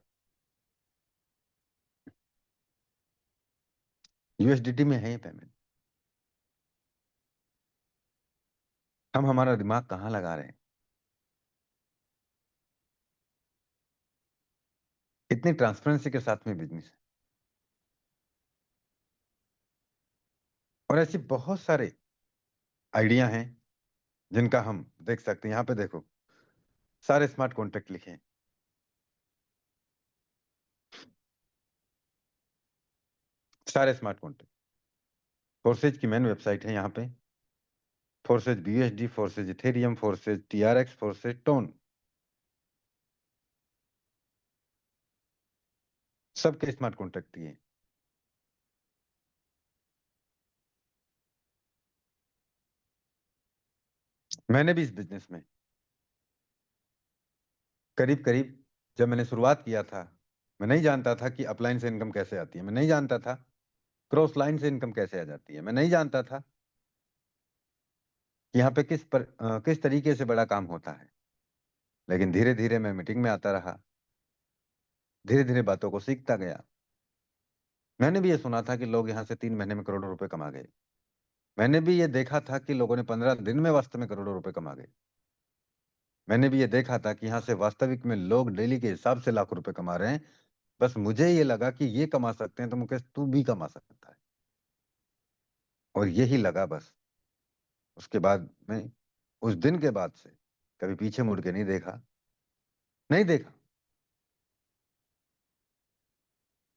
USDT में है ये पेमेंट। हम हमारा दिमाग कहाँ लगा रहे हैं। इतनी ट्रांसपेरेंसी के साथ में बिजनेस है। और ऐसी बहुत सारे आइडिया हैं जिनका हम देख सकते हैं। यहाँ पे देखो, सारे स्मार्ट कॉन्ट्रैक्ट लिखे हैं, सारे स्मार्ट कॉन्ट्रैक्ट। फोर्सेज की मेन वेबसाइट है यहाँ पे, forces BUSD, forces Ethereum, forces TRX, forces tone, सबके स्मार्ट कॉन्ट्रैक्ट दिए हैं। मैंने भी इस बिजनेस में करीब करीब, जब मैंने शुरुआत किया था, मैं नहीं जानता था कि अपलाइन से इनकम कैसे आती है, मैं नहीं जानता था क्रॉस लाइन से इनकम कैसे आ जाती है, मैं नहीं जानता था कि यहाँ पे किस तरीके से बड़ा काम होता है। लेकिन धीरे धीरे मैं मीटिंग में आता रहा, धीरे धीरे बातों को सीखता गया। मैंने भी ये सुना था कि लोग यहाँ से 3 महीने में करोड़ों रुपए कमा गए। मैंने भी ये देखा था कि लोगों ने 15 दिन में वास्तव में करोड़ों रुपए कमा गए। मैंने भी ये देखा था कि यहाँ से वास्तविक में लोग डेली के हिसाब से लाखों रुपए कमा रहे हैं। बस मुझे ये लगा कि ये कमा सकते हैं तो मुकेश तू भी कमा सकता है, और यही लगा बस। उसके बाद में, उस दिन के बाद से कभी पीछे मुड़ के नहीं देखा, नहीं देखा।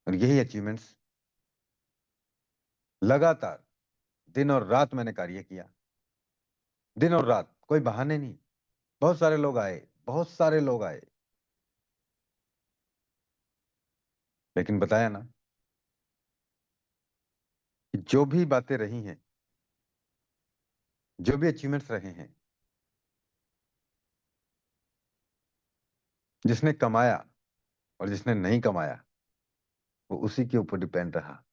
और यही अचीवमेंट्स, लगातार दिन और रात मैंने कार्य किया, दिन और रात, कोई बहाने नहीं। बहुत सारे लोग आए, बहुत सारे लोग आए, लेकिन बताया ना कि जो भी बातें रही हैं, जो भी अचीवमेंट्स रहे हैं, जिसने कमाया और जिसने नहीं कमाया, वो उसी के ऊपर डिपेंड रहा।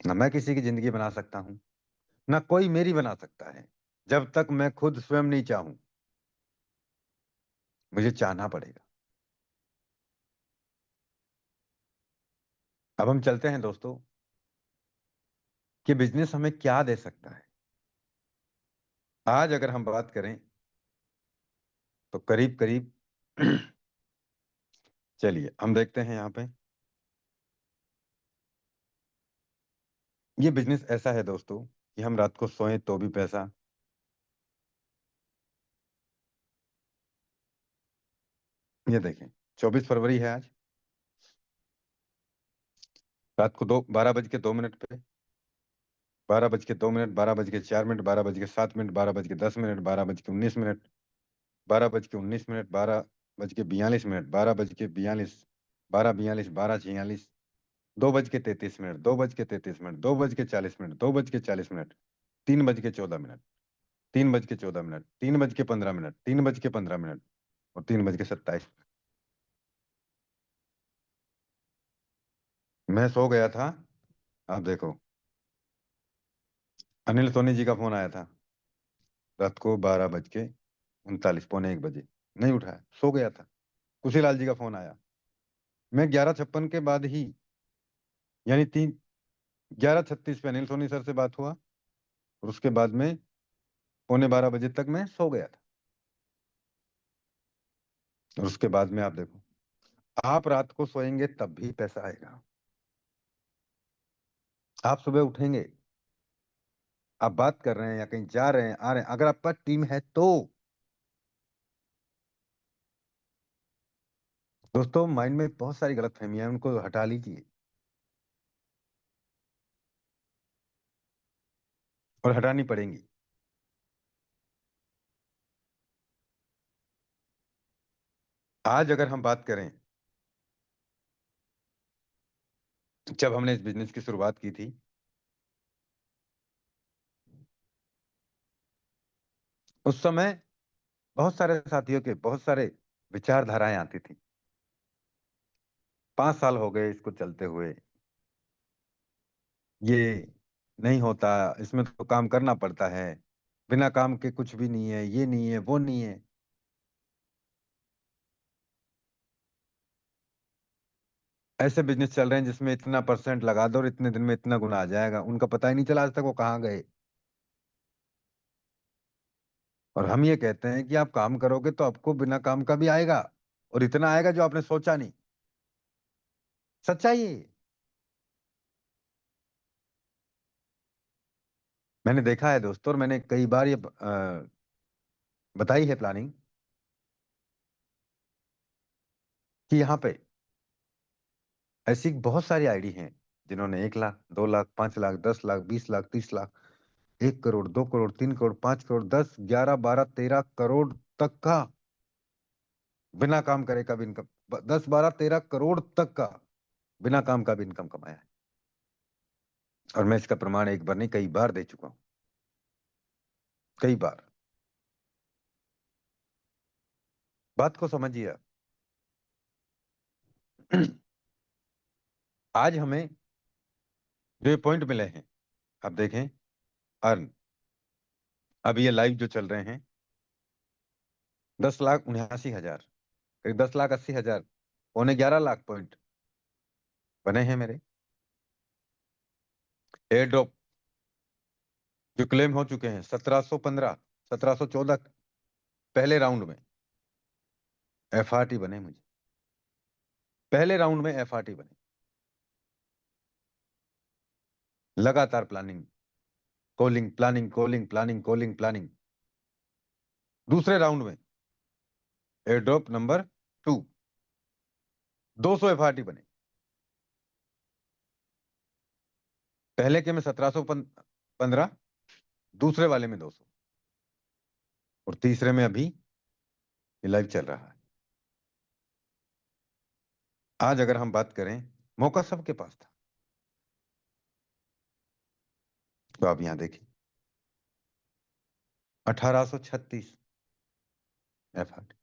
ना मैं किसी की जिंदगी बना सकता हूं, ना कोई मेरी बना सकता है, जब तक मैं खुद स्वयं नहीं चाहूं। मुझे चाहना पड़ेगा। अब हम चलते हैं दोस्तों, कि बिजनेस हमें क्या दे सकता है। आज अगर हम बात करें तो करीब करीब चलिए हम देखते हैं यहाँ पे। ये बिजनेस ऐसा है दोस्तों कि हम रात को सोएं तो भी पैसा। ये देखें, 24 फरवरी है आज, रात को 12:02 पे, 12:02, 12:04, 12:07, 12:10, 12:19, 12:19, 12:42, 12:42, 12:42, 12:46, 2:33, 2:33, 2:40, 2:40, 3:14, 3:14, 3:15, 3:15 और 3:27। मैं सो गया था। आप देखो, अनिल सोनी जी का फोन आया था रात को 12:39, पौने 1 बजे। नहीं उठाया, सो गया था। कुशीलाल जी का फोन आया, मैं 11:56 के बाद ही, यानी 11:36 पे अनिल सोनी सर से बात हुआ, और उसके बाद में पौने 12 बजे तक मैं सो गया था। और उसके बाद में आप देखो, आप रात को सोएंगे तब भी पैसा आएगा। आप सुबह उठेंगे, आप बात कर रहे हैं या कहीं जा रहे हैं, आ रहे हैं, अगर आपका टीम है तो। दोस्तों, माइंड में बहुत सारी गलत फहमियां हैं, उनको हटा लीजिए, और हटानी पड़ेंगी। आज अगर हम बात करें, जब हमने इस बिजनेस की शुरुआत की थी, उस समय बहुत सारे साथियों के बहुत सारे विचारधाराएं आती थी। 5 साल हो गए इसको चलते हुए, ये नहीं होता, इसमें तो काम करना पड़ता है, बिना काम के कुछ भी नहीं है, ये नहीं है, वो नहीं है। ऐसे बिजनेस चल रहे हैं जिसमें इतना परसेंट लगा दो और इतने दिन में इतना गुना आ जाएगा, उनका पता ही नहीं चला आज तक वो कहाँ गए। और हम ये कहते हैं कि आप काम करोगे तो आपको बिना काम का भी आएगा। और इतना आएगा जो आपने सोचा नहीं। सच्चाई है ये। मैंने देखा है दोस्तों, और मैंने कई बार ये बताई है प्लानिंग, कि यहाँ पे ऐसी बहुत सारी आईडी हैं जिन्होंने 1 लाख, 2 लाख, 5 लाख, 10 लाख, 20 लाख, 30 लाख, 1 करोड़, 2 करोड़, 3 करोड़, 5 करोड़, 10, 11, 12, 13 करोड़ तक का बिना काम करे का भी इनकम, 10, 12, 13 करोड़ तक का बिना काम का भी इनकम कमाया है। और मैं इसका प्रमाण एक बार नहीं, कई बार दे चुका हूं, कई बार। बात को समझिए आप। आज हमें जो पॉइंट मिले हैं, आप देखें, अर्न, अब ये लाइव जो चल रहे हैं, 10,79,000, करीब 10,80,000, 11 लाख पॉइंट बने हैं मेरे। एयर ड्रॉप जो क्लेम हो चुके हैं 1715, 1714 पहले राउंड में एफआरटी बने मुझे, पहले राउंड में एफआरटी बने। लगातार planning, calling, planning, calling, planning, calling, planning. दूसरे राउंड में एयर ड्रॉप नंबर 2, 200 एफआरटी बने। पहले के में 1715, दूसरे वाले में 200, और तीसरे में अभी ये लाइव चल रहा है। आज अगर हम बात करें, मौका सबके पास था, तो आप यहां देखिए 1836 एफआरटी।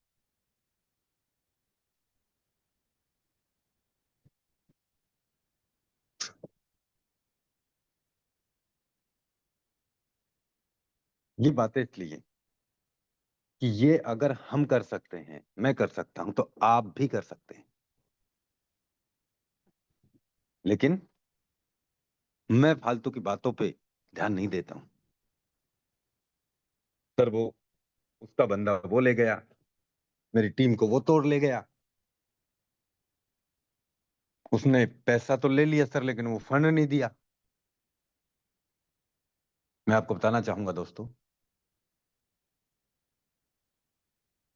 ये बातें इसलिए कि ये अगर हम कर सकते हैं, मैं कर सकता हूं, तो आप भी कर सकते हैं। लेकिन मैं फालतू की बातों पे ध्यान नहीं देता हूं। सर वो, उसका बंदा वो ले गया, मेरी टीम को वो तोड़ ले गया, उसने पैसा तो ले लिया सर, लेकिन वो फंड नहीं दिया। मैं आपको बताना चाहूंगा दोस्तों,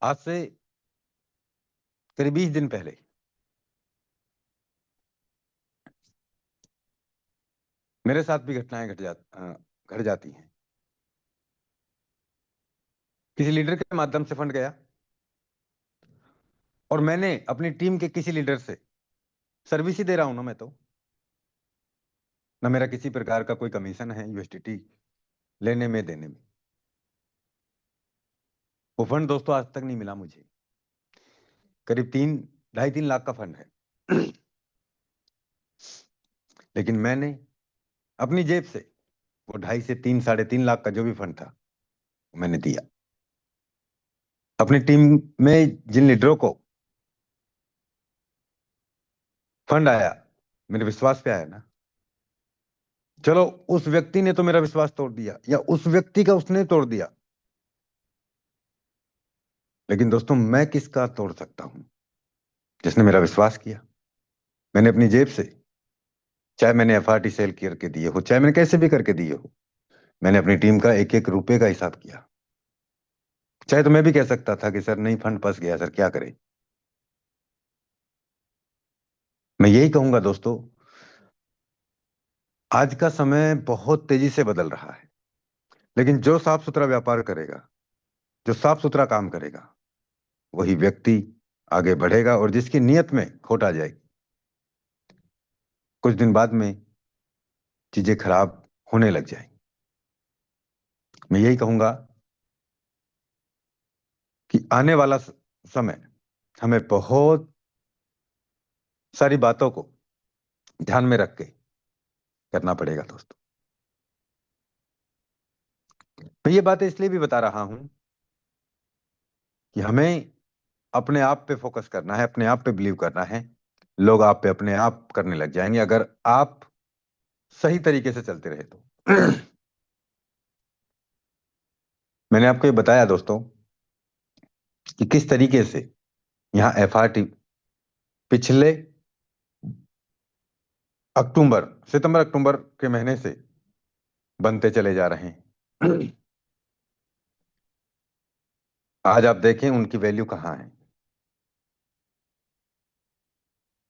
आज से करीब 20 दिन पहले मेरे साथ भी घटनाएं घट जाती हैं। किसी लीडर के माध्यम से फंड गया, और मैंने अपनी टीम के किसी लीडर से, सर्विस ही दे रहा हूं ना मैं तो, ना मेरा किसी प्रकार का कोई कमीशन है यूएसडीटी लेने में, देने में। वो फंड दोस्तों आज तक नहीं मिला मुझे। करीब 2.5-3 लाख का फंड है। लेकिन मैंने अपनी जेब से वो 2.5 से 3, 3.5 लाख का जो भी फंड था, वो मैंने दिया। अपनी टीम में जिन लीडरों को फंड आया, मेरे विश्वास पे आया ना, चलो उस व्यक्ति ने तो मेरा विश्वास तोड़ दिया, या उस व्यक्ति का उसने तोड़ दिया, लेकिन दोस्तों मैं किसका तोड़ सकता हूं? जिसने मेरा विश्वास किया। मैंने अपनी जेब से, चाहे मैंने एफआरटी सेल करके दिए हो, चाहे मैंने कैसे भी करके दिए हो, मैंने अपनी टीम का एक एक रुपए का हिसाब किया। चाहे तो मैं भी कह सकता था कि सर नहीं, फंड फंस गया सर, क्या करें। मैं यही कहूंगा दोस्तों, आज का समय बहुत तेजी से बदल रहा है, लेकिन जो साफ सुथरा व्यापार करेगा, जो साफ सुथरा काम करेगा, वही व्यक्ति आगे बढ़ेगा। और जिसकी नीयत में खोट आ जाएगी, कुछ दिन बाद में चीजें खराब होने लग जाएंगी। मैं यही कहूंगा कि आने वाला समय हमें बहुत सारी बातों को ध्यान में रख के करना पड़ेगा दोस्तों। मैं ये बातें इसलिए भी बता रहा हूं कि हमें अपने आप पे फोकस करना है, अपने आप पे बिलीव करना है। लोग आप पे अपने आप करने लग जाएंगे, अगर आप सही तरीके से चलते रहे तो। मैंने आपको ये बताया दोस्तों कि किस तरीके से यहाँ एफआरटी पिछले अक्टूबर, सितंबर अक्टूबर के महीने से बनते चले जा रहे हैं। आज आप देखें उनकी वैल्यू कहाँ है।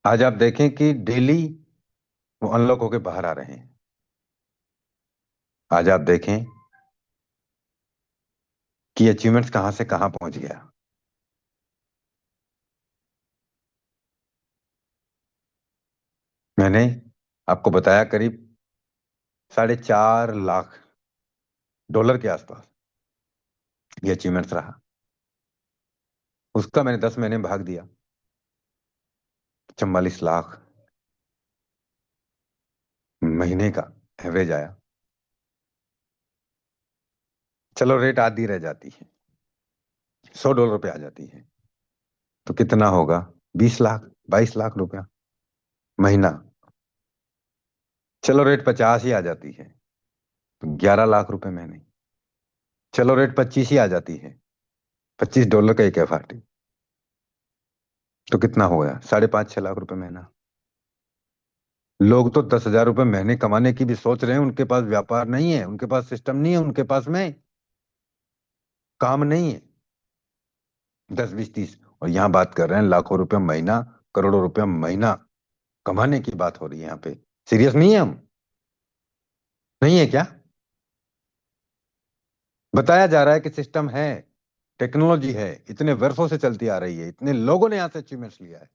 आज आप देखें कि डेली वो अनलॉक होके बाहर आ रहे हैं। आज आप देखें कि अचीवमेंट्स कहाँ से कहाँ पहुंच गया। मैंने आपको बताया करीब 4.5 लाख डॉलर के आसपास ये अचीवमेंट्स रहा। उसका मैंने 10 महीने में भाग दिया, 44 लाख महीने का एवरेज आया। चलो रेट आधी रह जाती है, $100 पे आ जाती है, तो कितना होगा? 20 लाख, 22 लाख रुपया महीना। चलो रेट 50 ही आ जाती है, तो $11 लाख महीने। चलो रेट 25 ही आ जाती है, $25 का एक एफआरटी, तो कितना हो गया? 5.5 6 लाख रुपए महीना। लोग तो 10,000 रुपये महीने कमाने की भी सोच रहे हैं, उनके पास व्यापार नहीं है, उनके पास सिस्टम नहीं है, उनके पास में काम नहीं है। 10 20 30, और यहाँ बात कर रहे हैं लाखों रुपया महीना, करोड़ों रुपया महीना कमाने की बात हो रही है यहाँ पे। सीरियस नहीं है हम? नहीं है क्या? बताया जा रहा है कि सिस्टम है, टेक्नोलॉजी है, इतने वर्षों से चलती आ रही है, इतने लोगों ने यहां से अचीवमेंट्स लिया है।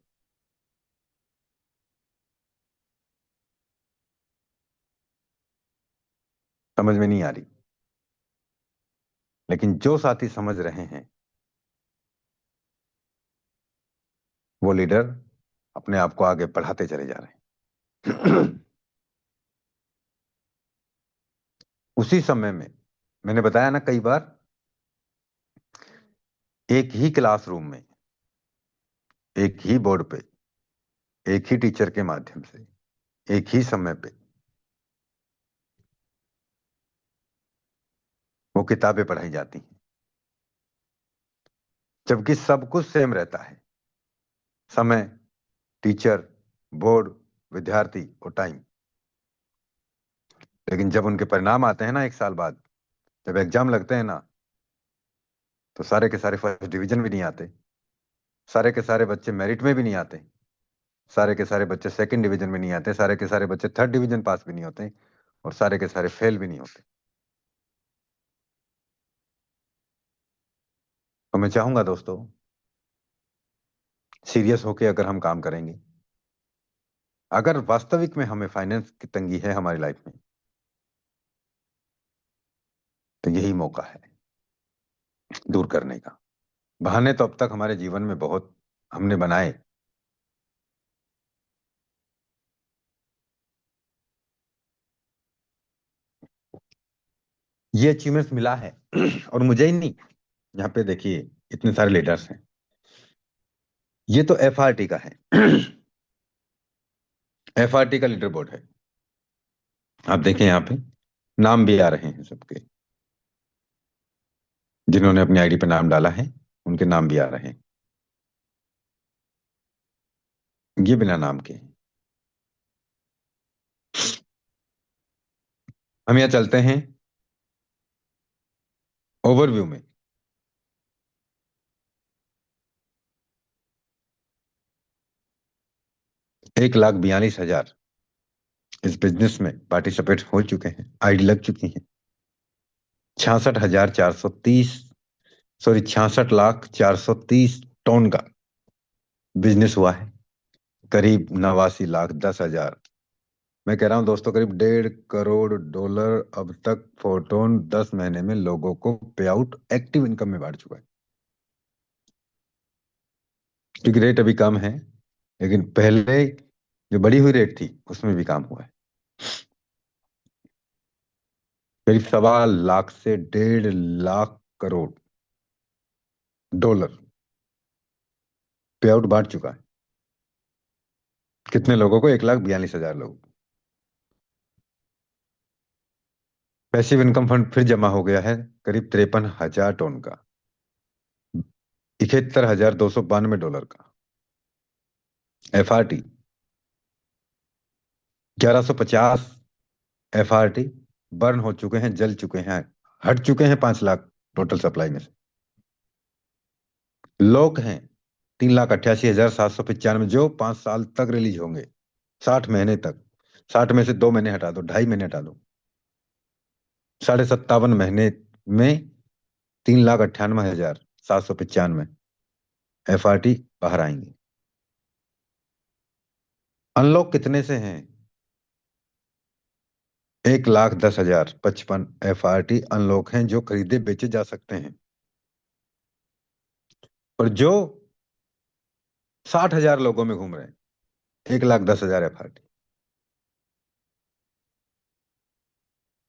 समझ में नहीं आ रही। लेकिन जो साथी समझ रहे हैं, वो लीडर अपने आप को आगे बढ़ाते चले जा रहे हैं। उसी समय में मैंने बताया ना कई बार, एक ही क्लासरूम में, एक ही बोर्ड पे, एक ही टीचर के माध्यम से, एक ही समय पे वो किताबें पढ़ाई जाती हैं, जबकि सब कुछ सेम रहता है। समय, टीचर, बोर्ड, विद्यार्थी और टाइम। लेकिन जब उनके परिणाम आते हैं ना 1 साल बाद, जब एग्जाम लगते हैं ना, तो सारे के सारे फर्स्ट डिवीजन भी नहीं आते, सारे के सारे बच्चे मेरिट में भी नहीं आते, सारे के सारे बच्चे सेकंड डिवीजन में नहीं आते, सारे के सारे बच्चे थर्ड डिवीजन पास भी नहीं होते, और सारे के सारे फेल भी नहीं होते। तो मैं चाहूंगा दोस्तों, सीरियस होके अगर हम काम करेंगे, अगर वास्तविक में हमें फाइनेंस की तंगी है हमारी लाइफ में, तो यही मौका है दूर करने का। बहाने तो अब तक हमारे जीवन में बहुत हमने बनाए। ये अचीवमेंट्स मिला है और मुझे ही नहीं, यहाँ पे देखिए इतने सारे लीडर्स हैं। ये तो एफआरटी का है। एफआरटी का लीडर बोर्ड है। आप देखें यहाँ पे नाम भी आ रहे हैं सबके, जिन्होंने अपनी आईडी पे नाम डाला है उनके नाम भी आ रहे हैं। ये बिना नाम के हैं। हम यहाँ चलते हैं ओवरव्यू में। 1,42,000 इस बिजनेस में पार्टिसिपेट हो चुके हैं, आईडी लग चुकी है। 66,430, सॉरी 66,430 टन का बिजनेस हुआ है। करीब 89,10,000, मैं कह रहा हूं दोस्तों, करीब $1.5 करोड़ अब तक फोटोन 10 महीने में लोगों को पे आउट एक्टिव इनकम में बांट चुका है। क्योंकि रेट अभी कम है, लेकिन पहले जो बढ़ी हुई रेट थी उसमें भी काम हुआ है। करीब 1.25 लाख से $1.5 करोड़ पे आउट बांट चुका है। कितने लोगों को? 1,42,000 लोग। पैसिव इनकम फंड फिर जमा हो गया है करीब 53,000 टन का। $71,292 का। FRT 1150 FRT बर्न हो चुके हैं, जल चुके हैं, हट चुके हैं 5 लाख टोटल सप्लाई में से। लोग हैं 3,88,795 जो 5 साल तक रिलीज होंगे, 60 महीने तक। 60 में से 2 महीने हटा दो, 2.5 महीने हटा दो, 57.5 महीने में 3,98,795 FRT बाहर आएंगे। अनलॉक कितने से हैं? 1,10,055 FRT अनलॉक हैं जो खरीदे बेचे जा सकते हैं, और जो 60,000 लोगों में घूम रहे हैं। 1,10,000 FRT।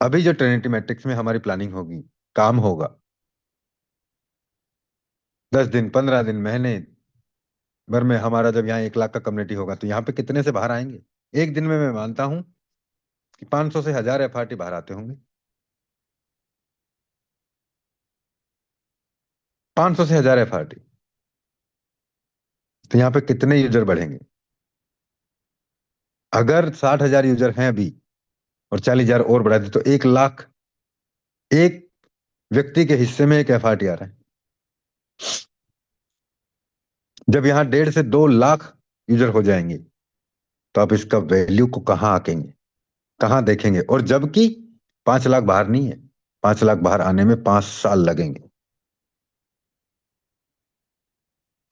अभी जो ट्रिनिटी मैट्रिक्स में हमारी प्लानिंग होगी, काम होगा, 10 दिन, 15 दिन, महीने भर में हमारा जब यहाँ 1 लाख का कम्युनिटी होगा, तो यहाँ पे कितने से बाहर आएंगे? एक दिन में मैं मानता हूं कि 500 से 1,000 FRT बाहर आते होंगे। 500 से 1,000 FRT, तो यहाँ पे कितने यूजर बढ़ेंगे? अगर 60,000 यूजर हैं अभी, और 40,000 और बढ़ा दे, तो 1 लाख एक व्यक्ति के हिस्से में एक FRT आ रहा है। जब यहाँ 1.5 से 2 लाख यूजर हो जाएंगे, तो आप इसका वैल्यू को कहाँ आकेंगे, कहाँ देखेंगे? और जबकि 5 लाख बाहर नहीं है, 5 लाख बाहर आने में 5 साल लगेंगे,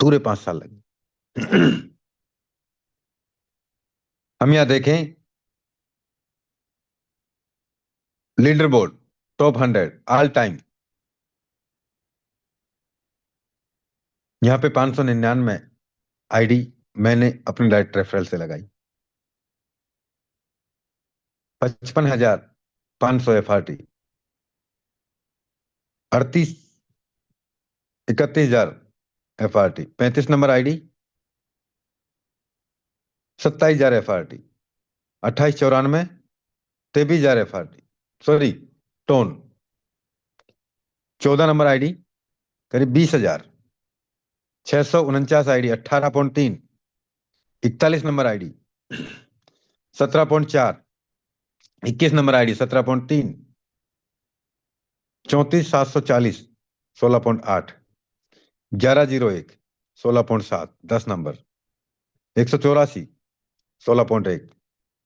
पूरे 5 साल लगेंगे। हम यहाँ देखें leader board, top 100 all time. यहाँ पे 599 आईडी मैंने अपने डायरेक्ट रेफरल से लगाई। 55,500 FRT, 38 31,000 FRT, 35 number ID 27,000 FRT, 2894 23,000 FRT, sorry tone. 14 number ID करीब 20,000, 649 ID 18.3, 41 number ID 17.4, 21 number ID 17.3, 34,740 16.8, 1101 16.7, 10 number, 184 16.1,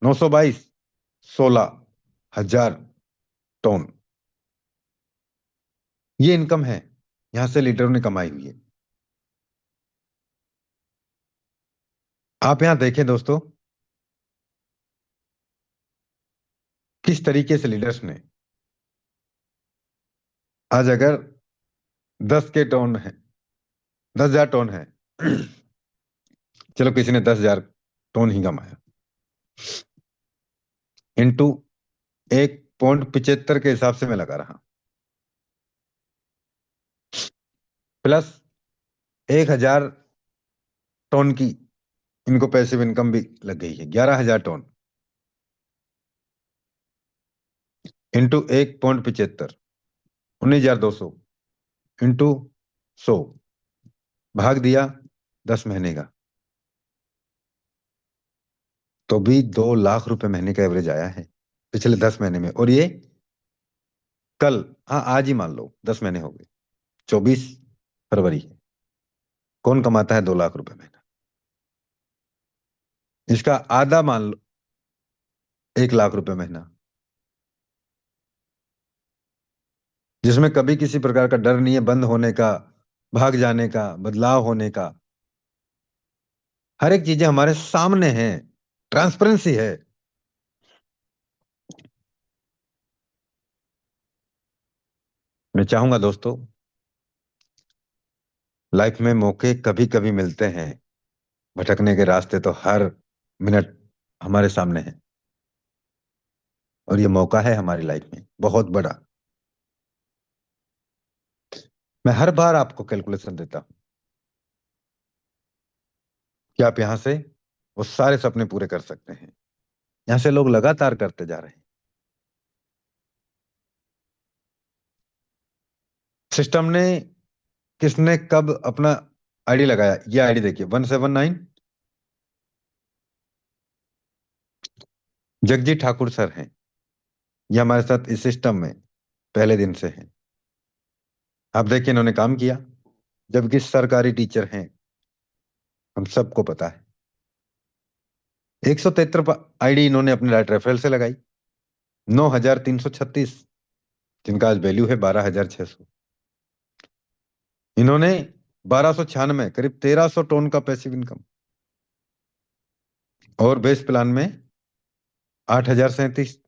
922 16,000 tone. ये इनकम है, यहां से लीडरों ने कमाई हुई है। आप यहां देखें दोस्तों, किस तरीके से लीडर्स ने आज, अगर 10 के टोन है, 10,000 टोन है, चलो किसी ने 10,000 टोन ही कमाया, इंटू 1.75 के हिसाब से मैं लगा रहा, प्लस 1,000 टोन की इनको पैसिव इनकम भी लग गई है, 11,000 टोन इंटू 1.75, 19,200 इंटू 100, भाग दिया 10 महीने का, तो भी 2 लाख रुपए महीने का एवरेज आया है पिछले 10 महीने में। और ये कल, हाँ आज ही मान लो 10 महीने हो गए, 24 फरवरी है। कौन कमाता है 2 लाख रुपए महीना? इसका आधा मान लो, 1 लाख रुपए महीना, जिसमें कभी किसी प्रकार का डर नहीं है बंद होने का, भाग जाने का, बदलाव होने का। हर एक चीजें हमारे सामने हैं, ट्रांसपेरेंसी है। मैं चाहूंगा दोस्तों, लाइफ में मौके कभी कभी मिलते हैं, भटकने के रास्ते तो हर मिनट हमारे सामने है, और ये मौका है हमारी लाइफ में बहुत बड़ा। मैं हर बार आपको कैलकुलेशन देता हूं कि आप यहां से वो सारे सपने पूरे कर सकते हैं। यहां से लोग लगातार करते जा रहे हैं। सिस्टम ने किसने कब अपना आईडी लगाया, ये आईडी देखिए 179, जगजीत ठाकुर सर हैं। ये हमारे साथ इस सिस्टम में पहले दिन से हैं। आप देखिए इन्होंने काम किया, जबकि सरकारी टीचर हैं, हम सबको पता है। 173 आईडी इन्होंने अपने डायरेक्ट रेफरल से लगाई। 9,336, जिनका आज वैल्यू है 12,600। इन्होंने 1296, करीब 1,300 टन का पैसिव इनकम। और बेस प्लान में 8,037,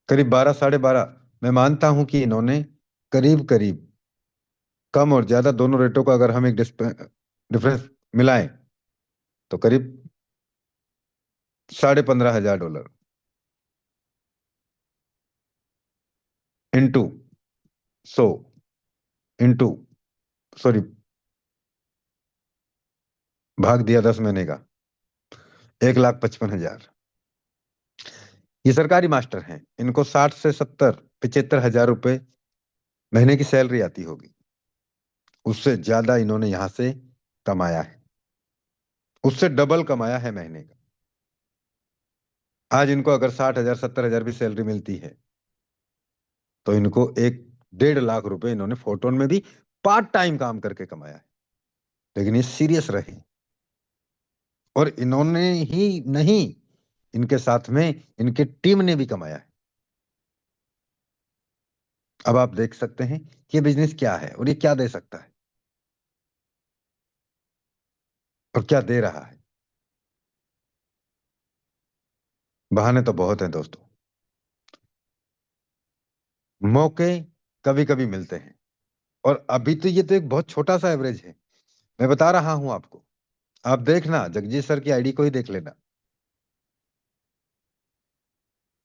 करीब 12, 12.5। मैं मानता हूं कि इन्होंने करीब करीब, कम और ज्यादा दोनों रेटों का अगर हम एक डिफरेंस मिलाएं, तो करीब 15,500 डॉलर इंटू 100, इंटू, सॉरी, भाग दिया 10 महीने का, 1,55,000। ये सरकारी मास्टर हैं, इनको 60 से 70, 75,000 रुपए महीने की सैलरी आती होगी। उससे ज्यादा इन्होंने यहां से कमाया है, उससे डबल कमाया है महीने का। आज इनको अगर 60,000, 70,000 भी सैलरी मिलती है, तो इनको 1.5 लाख रुपए इन्होंने फोटोन में भी पार्ट टाइम काम करके कमाया है। लेकिन ये सीरियस रहे, और इन्होंने ही नहीं, इनके साथ में इनके टीम ने भी कमाया है। अब आप देख सकते हैं कि ये बिजनेस क्या है और ये क्या दे सकता है और क्या दे रहा है। बहाने तो बहुत हैं दोस्तों, मौके कभी कभी मिलते हैं। और अभी तो ये तो एक बहुत छोटा सा एवरेज है, मैं बता रहा हूं आपको। आप देखना, जगजीत सर की आईडी को ही देख लेना।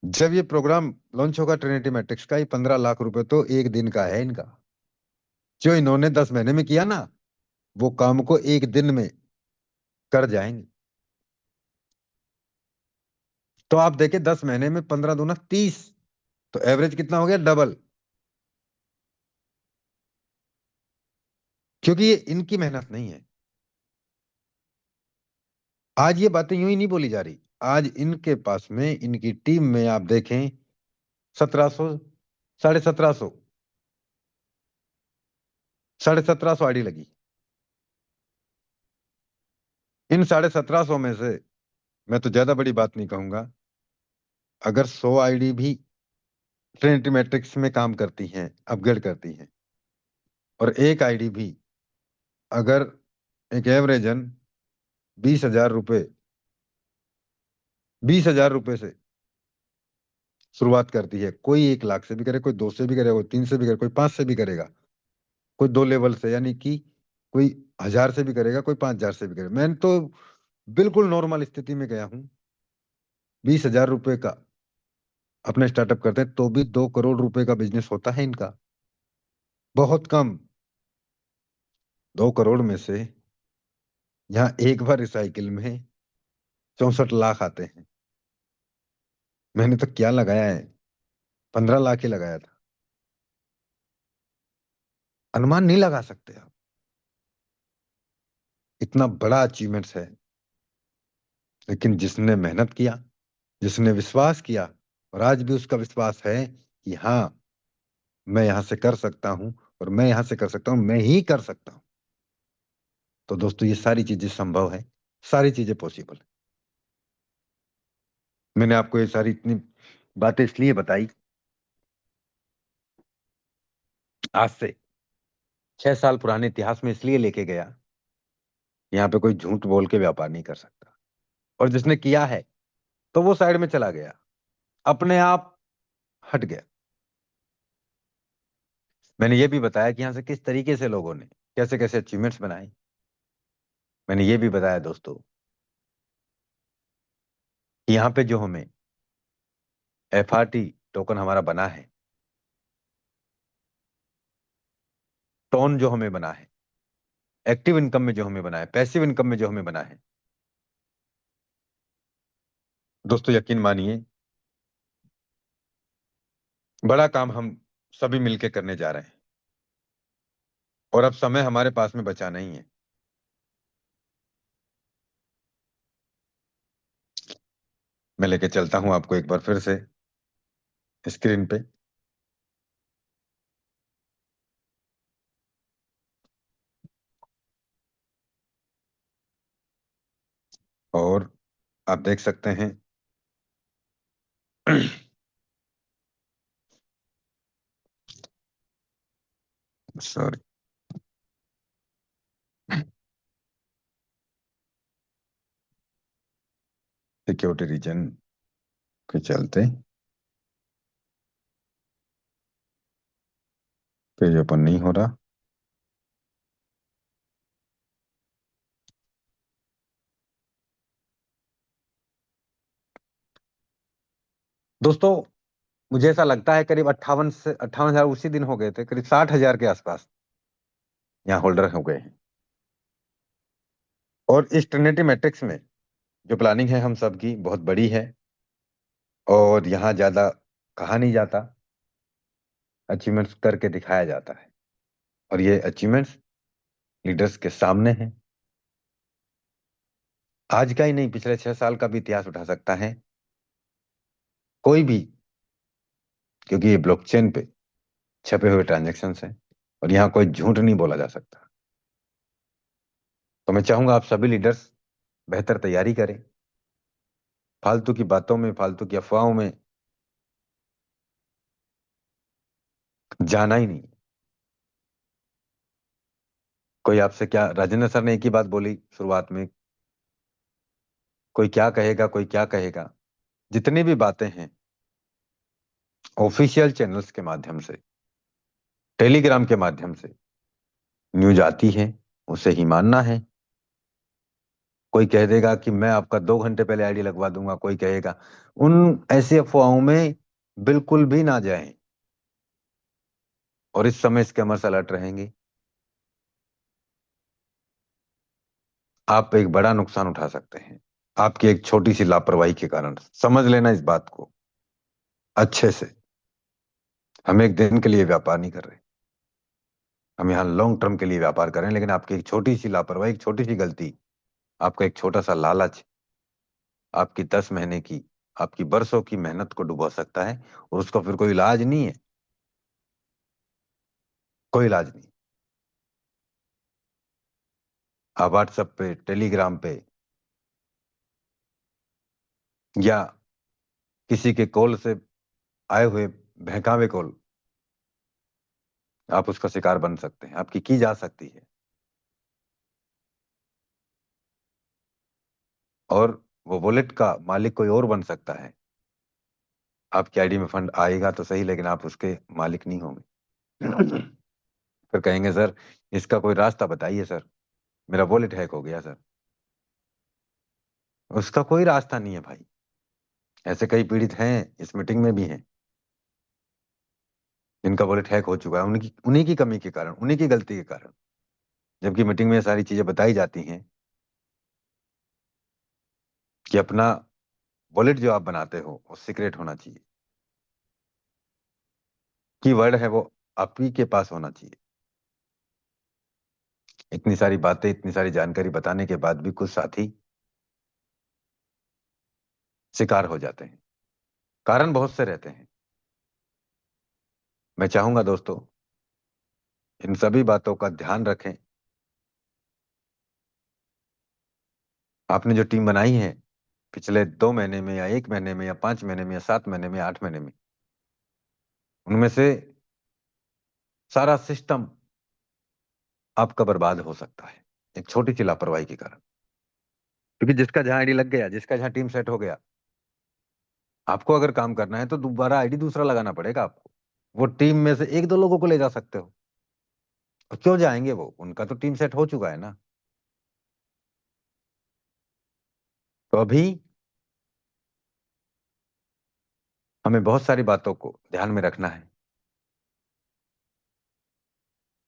जब ये प्रोग्राम लॉन्च होगा ट्रिनिटी मैट्रिक्स का, ये 15 लाख रुपए तो एक दिन का है इनका। जो इन्होंने 10 महीने में किया ना, वो काम को एक दिन में कर जाएंगे। तो आप देखें, 10 महीने में 15 दूना 30, तो एवरेज कितना हो गया, डबल। क्योंकि ये इनकी मेहनत नहीं है। आज ये बातें यूं ही नहीं बोली जा रही। आज इनके पास में, इनकी टीम में आप देखें, 1,700, 1,750, 1,750 आईडी लगी। इन 1,750 में से, मैं तो ज्यादा बड़ी बात नहीं कहूंगा, अगर 100 आईडी भी ट्रिनिटी मैट्रिक्स में काम करती हैं, अपग्रेड करती हैं, और एक आईडी भी अगर एक एवरेजन 20,000 रुपये, 20,000 रुपये से शुरुआत करती है, कोई 1 लाख से भी करे, कोई 2 से भी करेगा, कोई 3 से भी करे, कोई 5 से भी करेगा, कोई 2 लेवल से, यानी कि कोई 1,000 से भी करेगा, कोई 5,000 से भी करेगा। मैं तो बिल्कुल नॉर्मल स्थिति में गया हूं, 20,000 रुपये का अपने स्टार्टअप करते हैं तो भी 2 करोड़ रुपए का बिजनेस होता है इनका। बहुत कम। 2 करोड़ में से यहाँ एक बार रिसाइकिल में 64 लाख आते हैं। मैंने तो क्या लगाया है, 15 लाख ही लगाया था। अनुमान नहीं लगा सकते आप, इतना बड़ा अचीवमेंट्स है। लेकिन जिसने मेहनत किया, जिसने विश्वास किया, और आज भी उसका विश्वास है कि हाँ, मैं यहां से कर सकता हूं, और मैं यहां से कर सकता हूं, मैं ही कर सकता हूं, तो दोस्तों ये सारी चीजें संभव है, सारी चीजें पॉसिबल है। मैंने आपको ये सारी इतनी बातें इसलिए बताई, आज से 6 साल पुराने इतिहास में इसलिए लेके गया, यहाँ पे कोई झूठ बोल के व्यापार नहीं कर सकता। और जिसने किया है, तो वो साइड में चला गया, अपने आप हट गया। मैंने ये भी बताया कि यहाँ से किस तरीके से लोगों ने कैसे कैसे अचीवमेंट्स बनाए। मैंने ये भी बताया दोस्तों कि यहाँ पे जो हमें FRT टोकन हमारा बना है, टोन जो हमें बना है, एक्टिव इनकम में जो हमें बना है, पैसिव इनकम में जो हमें बना है, दोस्तों यकीन मानिए, बड़ा काम हम सभी मिलके करने जा रहे हैं। और अब समय हमारे पास में बचा नहीं है। मैं लेके चलता हूं आपको एक बार फिर से स्क्रीन पे। और आप देख सकते हैं सॉरी, सिक्योरिटी रीजन के चलते पेज ओपन नहीं हो रहा। दोस्तों, मुझे ऐसा लगता है करीब 58 से 58 हजार उसी दिन हो गए थे, करीब 60 हजार के आसपास यहाँ होल्डर हो गए हैं। और इस ट्रिनिटी मैट्रिक्स में जो प्लानिंग है हम सब की बहुत बड़ी है, और यहाँ ज्यादा कहा नहीं जाता, अचीवमेंट्स करके दिखाया जाता है। और ये अचीवमेंट्स लीडर्स के सामने हैं। आज का ही नहीं, पिछले 6 साल का भी इतिहास उठा सकता है कोई भी, क्योंकि ये ब्लॉकचेन पे छपे हुए ट्रांजेक्शन हैं और यहाँ कोई झूठ नहीं बोला जा सकता। तो मैं चाहूंगा आप सभी लीडर्स बेहतर तैयारी करें, फालतू की बातों में, फालतू की अफवाहों में जाना ही नहीं। कोई आपसे क्या, राजेंद्र सर ने एक ही बात बोली शुरुआत में, कोई क्या कहेगा, कोई क्या कहेगा। जितनी भी बातें हैं ऑफिशियल चैनल्स के माध्यम से, टेलीग्राम के माध्यम से न्यूज आती है, उसे ही मानना है। कोई कह देगा कि मैं आपका 2 घंटे पहले आईडी लगवा दूंगा, कोई कहेगा, उन ऐसी अफवाहों में बिल्कुल भी ना जाएं। और इस समय स्कैमर्स अलर्ट रहेंगे, आप एक बड़ा नुकसान उठा सकते हैं आपकी एक छोटी सी लापरवाही के कारण। समझ लेना इस बात को अच्छे से। हम एक दिन के लिए व्यापार नहीं कर रहे, हम यहाँ लॉन्ग टर्म के लिए व्यापार कर रहे हैं। लेकिन आपकी एक छोटी सी लापरवाही, एक छोटी सी गलती, आपका एक छोटा सा लालच आपकी 10 महीने की, आपकी बरसों की मेहनत को डुबो सकता है। और उसका फिर कोई इलाज नहीं है, कोई इलाज नहीं। आप व्हाट्सएप पे, टेलीग्राम पे, या किसी के कॉल से आए हुए बहकावे कॉल, आप उसका शिकार बन सकते हैं, आपकी की जा सकती है। और वो वॉलेट का मालिक कोई और बन सकता है। आपकी आईडी में फंड आएगा तो सही, लेकिन आप उसके मालिक नहीं होंगे। फिर कहेंगे सर इसका कोई रास्ता बताइए सर, मेरा वॉलेट हैक हो गया सर। उसका कोई रास्ता नहीं है भाई। ऐसे कई पीड़ित हैं, इस मीटिंग में भी हैं, जिनका वॉलेट हैक हो चुका है, उनकी उन्हीं की कमी के कारण, उन्हीं की गलती के कारण। जबकि मीटिंग में ये सारी चीजें बताई जाती हैं कि अपना वॉलेट जो आप बनाते हो वो सीक्रेट होना चाहिए, की वर्ड है वो आप ही के पास होना चाहिए। इतनी सारी बातें, इतनी सारी जानकारी बताने के बाद भी कुछ साथी शिकार हो जाते हैं। कारण बहुत से रहते हैं। मैं चाहूंगा दोस्तों इन सभी बातों का ध्यान रखें। आपने जो टीम बनाई है पिछले 2 महीने में, या 1 महीने में, या 5 महीने में, या 7 महीने में, या 8 महीने में, उनमें से सारा सिस्टम आपका बर्बाद हो सकता है एक छोटी सी लापरवाही के कारण। क्योंकि जिसका जहां आईडी लग गया, जिसका जहां टीम सेट हो गया, आपको अगर काम करना है तो दोबारा आईडी दूसरा लगाना पड़ेगा आपको। वो टीम में से एक दो लोगों को ले जा सकते हो, और क्यों जाएंगे, वो उनका तो टीम सेट हो चुका है ना। तो अभी हमें बहुत सारी बातों को ध्यान में रखना है।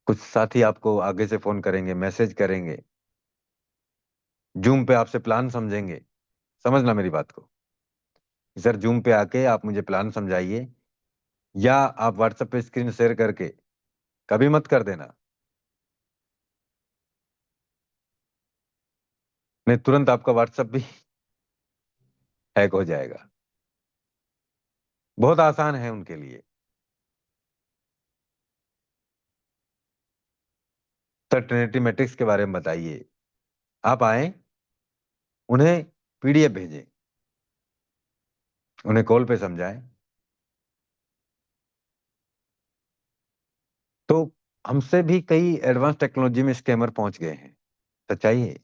कुछ साथी आपको आगे से फोन करेंगे, मैसेज करेंगे, जूम पे आपसे प्लान समझेंगे। समझना मेरी बात को, सर जूम पे आके आप मुझे प्लान समझाइए, या आप व्हाट्सएप पे स्क्रीन शेयर करके, कभी मत कर देना नहीं, तुरंत आपका व्हाट्सएप भी हैक हो जाएगा। बहुत आसान है उनके लिए। सर ट्रिनिटी मैट्रिक्स के बारे में बताइए। आप आए, उन्हें पीडीएफ भेजें, उन्हें कॉल पे समझाएं। तो हमसे भी कई एडवांस टेक्नोलॉजी में स्कैमर पहुंच गए हैं। सच्चाई है।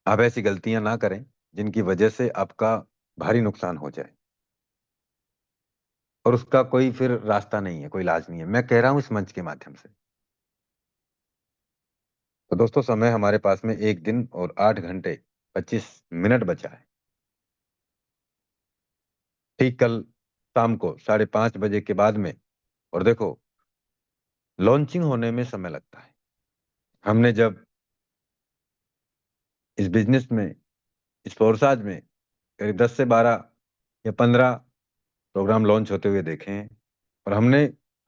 आप ऐसी गलतियां ना करें जिनकी वजह से आपका भारी नुकसान हो जाए, और उसका कोई फिर रास्ता नहीं है, कोई इलाज नहीं है। मैं कह रहा हूं इस मंच के माध्यम से। तो दोस्तों, समय हमारे पास में 1 दिन और 8 घंटे 25 मिनट बचा है। ठीक कल शाम को 5:30 बजे के बाद में, और देखो, लॉन्चिंग होने में समय लगता है। हमने जब इस बिजनेस में, इस फोरसाज में करीब 10 से 12 या 15 प्रोग्राम लॉन्च होते हुए देखे हैं, और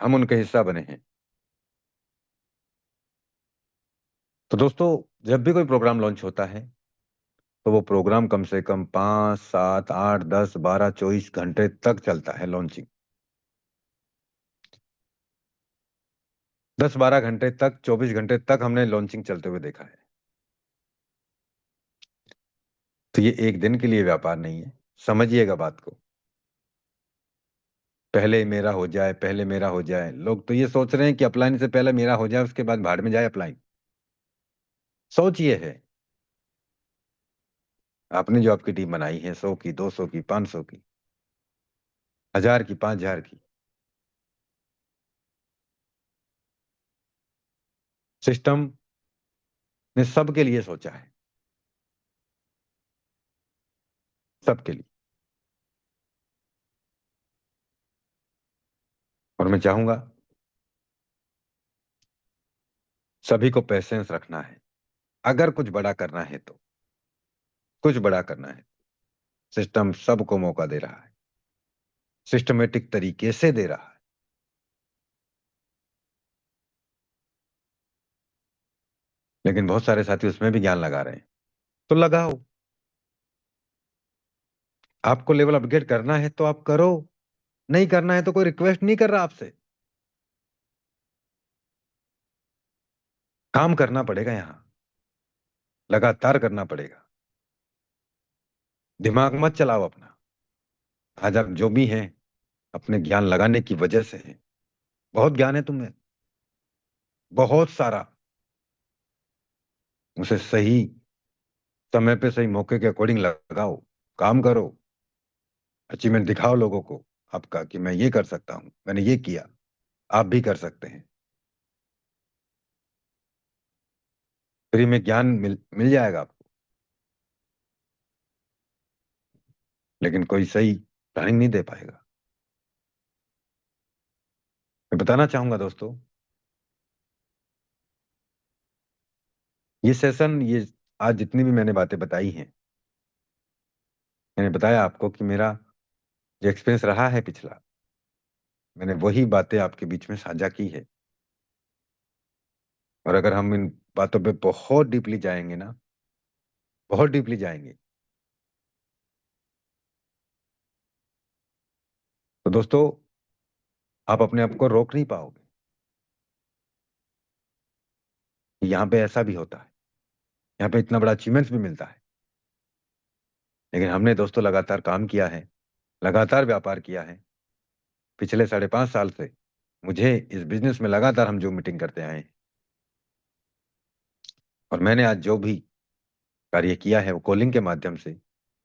हम उनके हिस्सा बने हैं। तो दोस्तों, जब भी कोई प्रोग्राम लॉन्च होता है, तो वो प्रोग्राम कम से कम 5 7 8 10 12 24 घंटे तक चलता है लॉन्चिंग। 10 12 घंटे तक, 24 घंटे तक हमने लॉन्चिंग चलते हुए देखा है। तो ये एक दिन के लिए व्यापार नहीं है, समझिएगा बात को। पहले मेरा हो जाए, पहले मेरा हो जाए। लोग तो ये सोच रहे हैं कि अपलाइन से पहले मेरा हो जाए, उसके बाद भाड़ में जाए अपलाइन। सोच ये है, आपने जो आपकी टीम बनाई है, 100 की, 200 की, 500 की, 1000 की, 5000 की, सिस्टम ने सबके लिए सोचा है, सबके लिए। और मैं चाहूंगा सभी को पेशेंस रखना है। अगर कुछ बड़ा करना है तो, कुछ बड़ा करना है, सिस्टम सबको मौका दे रहा है, सिस्टमेटिक तरीके से दे रहा है। लेकिन बहुत सारे साथी उसमें भी ज्ञान लगा रहे हैं। तो लगाओ। आपको लेवल अपग्रेड करना है तो आप करो, नहीं करना है तो कोई रिक्वेस्ट नहीं कर रहा आपसे। काम करना पड़ेगा यहां, लगातार करना पड़ेगा। दिमाग मत चलाओ अपना। आज आप जो भी हैं, अपने ज्ञान लगाने की वजह से हैं। बहुत ज्ञान है तुम्हें, बहुत सारा। उसे सही समय पे, सही मौके के अकॉर्डिंग लगाओ, काम करो, अचीवमेंट दिखाओ लोगों को आपका, कि मैं ये कर सकता हूं, मैंने ये किया, आप भी कर सकते हैं। फ्री में ज्ञान मिल जाएगा आपको। लेकिन कोई सही प्लानिंग नहीं दे पाएगा। मैं बताना चाहूंगा दोस्तों, ये सेशन, ये आज जितनी भी मैंने बातें बताई हैं, मैंने बताया आपको कि मेरा जो एक्सपीरियंस रहा है पिछला, मैंने वही बातें आपके बीच में साझा की है। और अगर हम इन बातों पे बहुत डीपली जाएंगे ना, बहुत डीपली जाएंगे, तो दोस्तों, आप अपने आप को रोक नहीं पाओगे। यहाँ पे ऐसा भी होता है, यहाँ पे इतना बड़ा अचीवमेंट्स भी मिलता है। लेकिन हमने दोस्तों लगातार काम किया है, लगातार व्यापार किया है। पिछले 5.5 साल से मुझे इस बिजनेस में लगातार हम जो मीटिंग करते आए हैं, और मैंने आज जो भी कार्य किया है वो कॉलिंग के माध्यम से,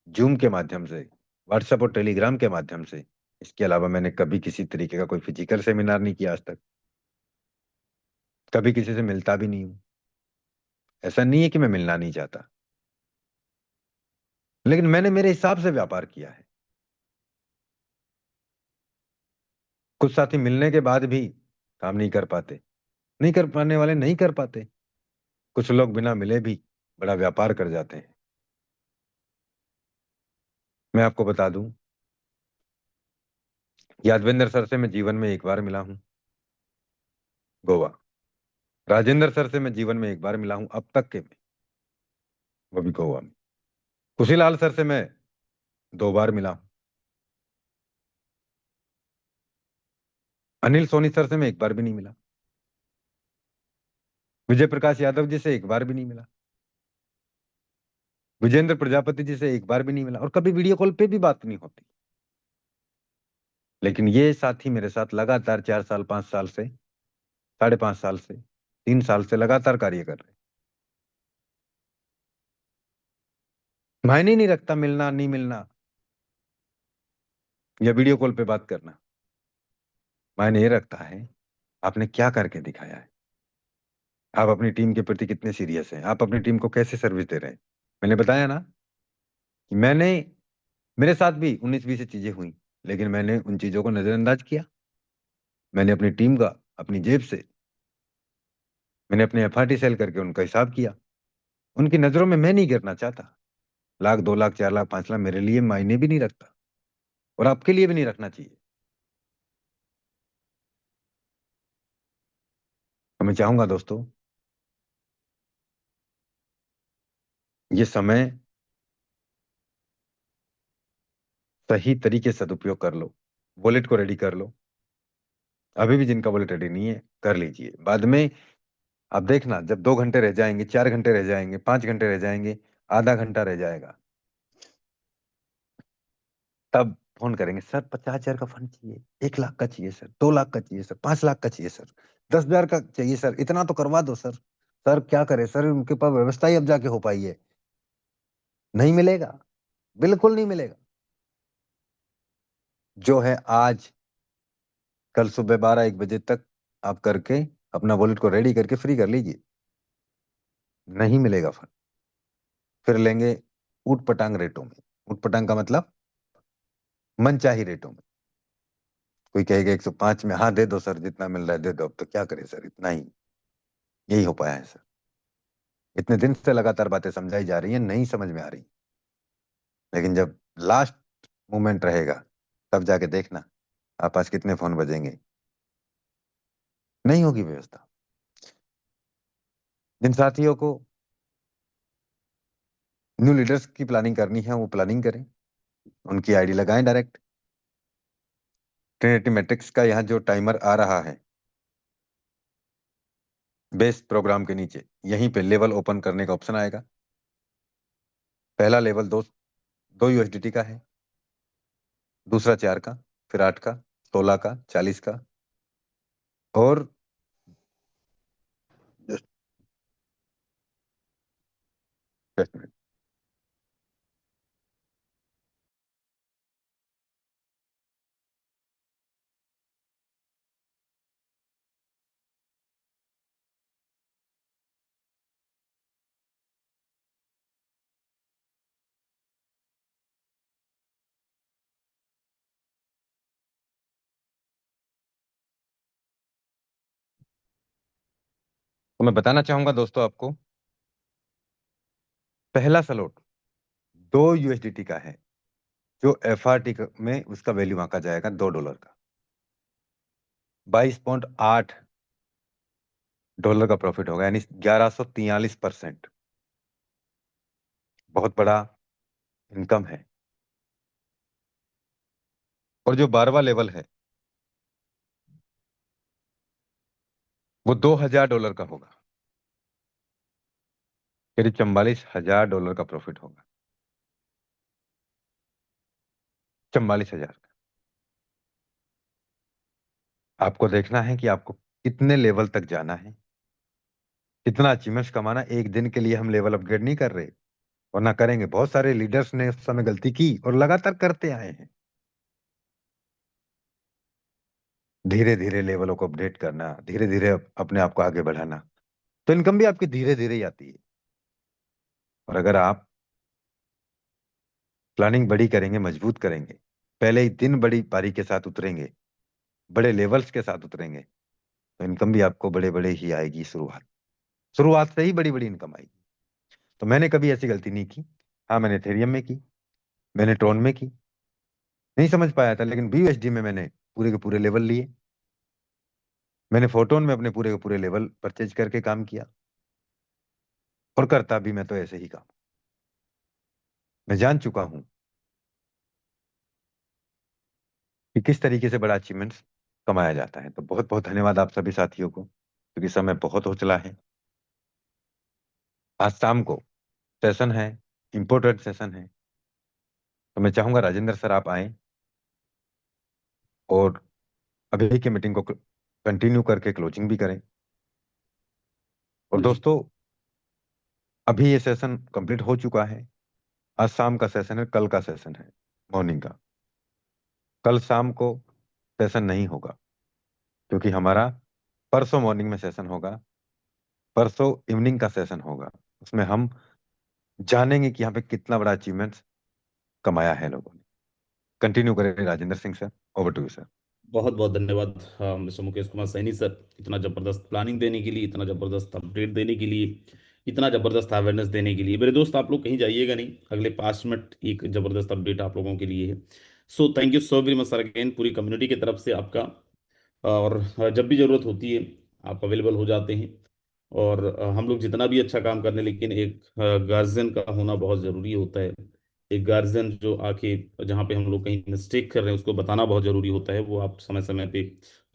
जूम के माध्यम से, व्हाट्सएप और टेलीग्राम के माध्यम से। इसके अलावा मैंने कभी किसी तरीके का कोई फिजिकल सेमिनार नहीं किया आज तक, कभी किसी से मिलता भी नहीं हूं। ऐसा नहीं है कि मैं मिलना नहीं चाहता, लेकिन मैंने मेरे हिसाब से व्यापार किया है। कुछ साथी मिलने के बाद भी काम नहीं कर पाते, नहीं कर पाने वाले नहीं कर पाते। कुछ लोग बिना मिले भी बड़ा व्यापार कर जाते हैं। मैं आपको बता दूं, यादवेंद्र सर से मैं जीवन में एक बार मिला हूं, गोवा। राजेंद्र सर से मैं जीवन में एक बार मिला हूं अब तक के में, वो भी गोवा में। खुशीलाल सर से मैं 2 बार मिला हूं। अनिल सोनी सर से मैं एक बार भी नहीं मिला। विजय प्रकाश यादव जी से एक बार भी नहीं मिला। विजेंद्र प्रजापति जी से एक बार भी नहीं मिला, और कभी वीडियो कॉल पे भी बात नहीं होती। लेकिन ये साथी मेरे साथ लगातार 4 साल 5 साल से, 5.5 साल से, 3 साल से लगातार कार्य कर रहे। मायने नहीं रखता मिलना नहीं मिलना या वीडियो कॉल पे बात करना। मायने ये रखता है आपने क्या करके दिखाया है, आप अपनी टीम के प्रति कितने सीरियस हैं, आप अपनी टीम को कैसे सर्विस दे रहे हैं। मैंने बताया ना कि मेरे साथ भी 19-20 चीजें हुई, लेकिन मैंने उन चीजों को नजरअंदाज किया। मैंने अपनी टीम का अपनी जेब से, मैंने अपने एफआरटी सेल करके उनका हिसाब किया। उनकी नजरों में मैं नहीं गिरना चाहता। लाख 2 लाख 4 लाख 5 लाख मेरे लिए मायने भी नहीं रखता, और आपके लिए भी नहीं रखना चाहिए। तो मैं चाहूंगा दोस्तों, ये समय सही तरीके से सदुपयोग कर लो। वॉलेट को रेडी कर लो। अभी भी जिनका वॉलेट रेडी नहीं है कर लीजिए। बाद में आप देखना, जब 2 घंटे रह जाएंगे, 4 घंटे रह जाएंगे, 5 घंटे रह जाएंगे, आधा घंटा रह जाएगा, तब फोन करेंगे, सर 50,000 का फंड चाहिए, 1 लाख का चाहिए सर, 2 लाख का चाहिए सर, 5 लाख का चाहिए सर, 10,000 का चाहिए सर, इतना तो करवा दो सर। सर क्या करे सर, उनके पास व्यवस्था ही अब जाके हो पाई है। नहीं मिलेगा, बिल्कुल नहीं मिलेगा। जो है आज, कल सुबह 12-1 बजे तक आप करके अपना वॉलेट को रेडी करके फ्री कर लीजिए। नहीं मिलेगा फंड, फिर लेंगे ऊट पटांग रेटों में। ऊट पटांग का मतलब मनचाही रेटों में। कोई कहेगा 105 में, हाँ दे दो सर, जितना मिल रहा है दे दो, अब तो क्या करे सर, इतना ही, यही हो पाया है सर। इतने दिन से लगातार बातें समझाई जा रही हैं, नहीं समझ में आ रही। लेकिन जब लास्ट मोमेंट रहेगा, तब जाके देखना आप पास कितने फोन बजेंगे। नहीं होगी व्यवस्था। जिन साथियों को न्यू लीडर्स की प्लानिंग करनी है, वो प्लानिंग करें, उनकी आईडी लगाएं डायरेक्ट। ट्रिनिटी मैट्रिक्स का यहाँ जो टाइमर आ रहा है बेस प्रोग्राम के नीचे, यहीं पे लेवल ओपन करने का ऑप्शन आएगा। पहला लेवल 2 यूएसडीटी का है, दूसरा 4 का, फिर 8 का, 16 का, 40 का, और just a minute। तो मैं बताना चाहूंगा दोस्तों आपको, पहला स्लॉट 2 यूएसडीटी का है, जो एफआरटी में उसका वैल्यू आंका जाएगा $2 का। 22.8 डॉलर का प्रॉफिट होगा, यानी 1143%। बहुत बड़ा इनकम है। और जो 12वां लेवल है, वो $2,000 का होगा, करीब $44,000 का प्रॉफिट होगा। 44,000 का। आपको देखना है कि आपको कितने लेवल तक जाना है, कितना अचीवमेंट्स कमाना। एक दिन के लिए हम लेवल अपग्रेड नहीं कर रहे, वरना करेंगे। बहुत सारे लीडर्स ने उस समय गलती की और लगातार करते आए हैं। धीरे धीरे लेवलों को अपडेट करना, धीरे धीरे अपने आप को आगे बढ़ाना, तो इनकम भी आपकी धीरे धीरे ही आती है। और अगर आप प्लानिंग बड़ी करेंगे, मजबूत करेंगे, पहले ही दिन बड़ी पारी के साथ उतरेंगे, बड़े लेवल्स के साथ उतरेंगे, तो इनकम भी आपको बड़े बड़े ही आएगी। शुरुआत शुरुआत से ही बड़ी बड़ी इनकम आएगी। तो मैंने कभी ऐसी गलती नहीं की। हाँ, मैंने एथेरियम में की, मैंने ट्रोन में की, नहीं समझ पाया था, लेकिन बीयूएसडी में मैंने पूरे के पूरे लेवल लिए। मैंने फोटोन में अपने पूरे के पूरे लेवल परचेज करके काम किया, और करता भी मैं तो ऐसे ही काम। मैं जान चुका हूं कि किस तरीके से बड़ा अचीवमेंट्स कमाया जाता है। तो बहुत बहुत धन्यवाद आप सभी साथियों को, क्योंकि समय बहुत हो चला है। आज शाम को सेशन है, इम्पोर्टेंट सेशन है। तो मैं चाहूंगा राजेंद्र सर आप आए और अभी की मीटिंग को कंटिन्यू करके क्लोजिंग भी करें। और जी। दोस्तों, अभी ये सेशन कंप्लीट हो चुका है। आज शाम का सेशन है, कल का सेशन है मॉर्निंग का। कल शाम को सेशन नहीं होगा, क्योंकि हमारा परसों मॉर्निंग में सेशन होगा। परसों इवनिंग का सेशन होगा। उसमें हम जानेंगे कि यहाँ पे कितना बड़ा अचीवमेंट कमाया है लोगों ने। कंटिन्यू करें Rajendra Singh sir, over to you sir. बहुत बहुत धन्यवाद मिस्टर मुकेश कुमार सैनी सर, इतना ज़बरदस्त प्लानिंग देने के लिए, इतना ज़बरदस्त अपडेट देने के लिए, इतना ज़बरदस्त अवेयरनेस देने के लिए। मेरे दोस्त, आप लोग कहीं जाइएगा नहीं, अगले 5 मिनट एक ज़बरदस्त अपडेट आप लोगों के लिए है। So thank you so very much sir, again पूरी कम्युनिटी की तरफ से आपका। और जब भी ज़रूरत होती है आप अवेलेबल हो जाते हैं। और हम लोग जितना भी अच्छा काम करने, लेकिन एक गार्जियन का होना बहुत ज़रूरी होता है। एक गार्जियन जो आके जहाँ पे हम लोग कहीं मिस्टेक कर रहे हैं उसको बताना बहुत ज़रूरी होता है, वो आप समय समय पे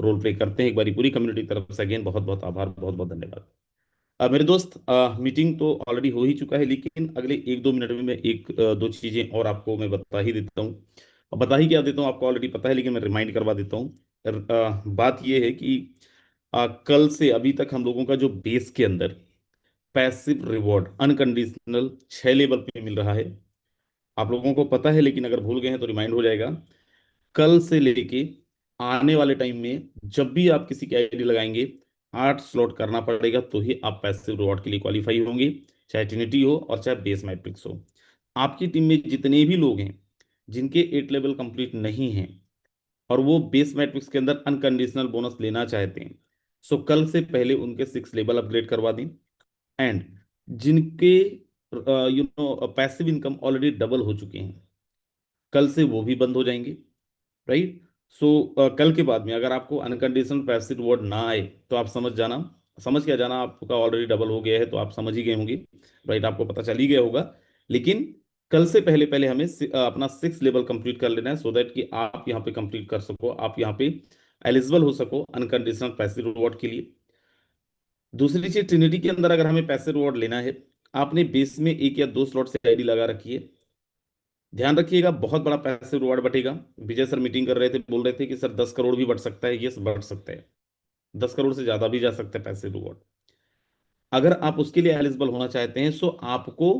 रोल प्ले करते हैं। एक बारी पूरी कम्युनिटी की तरफ से अगेन बहुत बहुत आभार, बहुत बहुत धन्यवाद। मेरे दोस्त, मीटिंग तो ऑलरेडी हो ही चुका है, लेकिन अगले 1-2 मिनट में मैं एक दो चीज़ें और आपको मैं बता ही देता हूँ। और बता ही क्या देता हूँ, आपको ऑलरेडी पता है, लेकिन मैं रिमाइंड करवा देता हूँ। बात यह है कि कल से अभी तक हम लोगों का जो बेस के अंदर पैसिव रिवॉर्ड अनकंडीशनल 6 लेवल पे मिल रहा है, आप लोगों को पता है, लेकिन अगर भूल गए हैं तो रिमाइंड हो जाएगा। कल से लेके आने वाले टाइम में जब भी आप किसी की आईडी लगाएंगे, 8 स्लॉट करना पड़ेगा, तो ही आप पैसिव रिवॉर्ड के लिए क्वालिफाई होंगे। चाहे ट्रिनिटी हो और चाहे बेस मैट्रिक्स हो। आपकी टीम में जितने भी लोग हैं जिनके 8 लेवल कंप्लीट नहीं हैं और वो बेस मैट्रिक्स के अंदर अनकंडीशनल बोनस लेना चाहते हैं, सो कल से पहले उनके 6 लेवल अपग्रेड करवा दें। एंड जिनके पैसिव इनकम ऑलरेडी डबल हो चुके हैं, कल से वो भी बंद हो जाएंगे। राइट। सो कल के बाद में अगर आपको अनकंडीशनल पैसिव रिवॉर्ड ना आए, तो आप समझ जाना, समझ क्या जाना, आपका ऑलरेडी डबल हो गया है, तो आप समझ ही गए होंगे। राइट, आपको पता चल ही गया होगा। लेकिन कल से पहले पहले हमें अपना 6 लेवल कंप्लीट कर लेना है, सो दैट कि आप यहाँ पे कंप्लीट कर सको, आप यहाँ पे एलिजिबल हो सको अनकंडीशनल पैसिव रिवॉर्ड के लिए। दूसरी चीज, ट्रिनिटी के अंदर अगर हमें पैसिव रिवॉर्ड लेना है, आपने बेस में 1 या 2 स्लॉट से आईडी लगा रखी है। ध्यान रखिएगा, बहुत बड़ा पैसे रिवॉर्ड बढ़ेगा। विजय सर मीटिंग कर रहे थे, बोल रहे थे कि सर 10 करोड़ भी बढ़ सकता है। यस, बढ़ सकता है। 10 करोड़ से ज्यादा भी जा सकता है पैसे रिवॉर्ड। अगर आप उसके लिए एलिजिबल होना चाहते हैं, सो आपको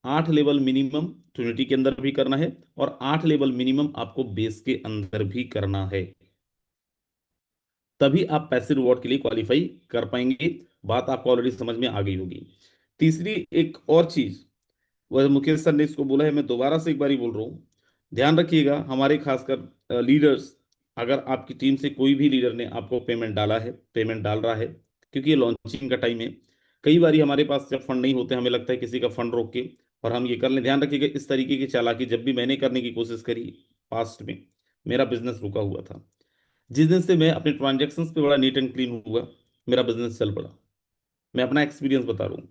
8 लेवल मिनिमम ट्रिनिटी के अंदर भी करना है, और 8 लेवल मिनिमम आपको बेस के अंदर भी करना है। तभी आप पैसे रिवॉर्ड के लिए क्वालिफाई कर पाएंगे। बात आपको ऑलरेडी समझ में आ गई होगी। तीसरी एक और चीज, वह मुकेश सर ने इसको बोला है, मैं दोबारा से एक बार ही बोल रहा हूँ। ध्यान रखिएगा, हमारे खासकर लीडर्स, अगर आपकी टीम से कोई भी लीडर ने आपको पेमेंट डाला है, पेमेंट डाल रहा है, क्योंकि ये लॉन्चिंग का टाइम है। कई बार हमारे पास जब फंड नहीं होते, हमें लगता है किसी का फंड रोक के और हम ये कर लें। ध्यान रखिएगा, इस तरीके की चालाकी जब भी मैंने करने की कोशिश करी पास्ट में, मेरा बिजनेस रुका हुआ था। जिस दिन से मैं अपने ट्रांजेक्शन्स पे बड़ा नीट एंड क्लीन हुआ, मेरा बिजनेस चल पड़ा। मैं अपना एक्सपीरियंस बता रहा हूँ।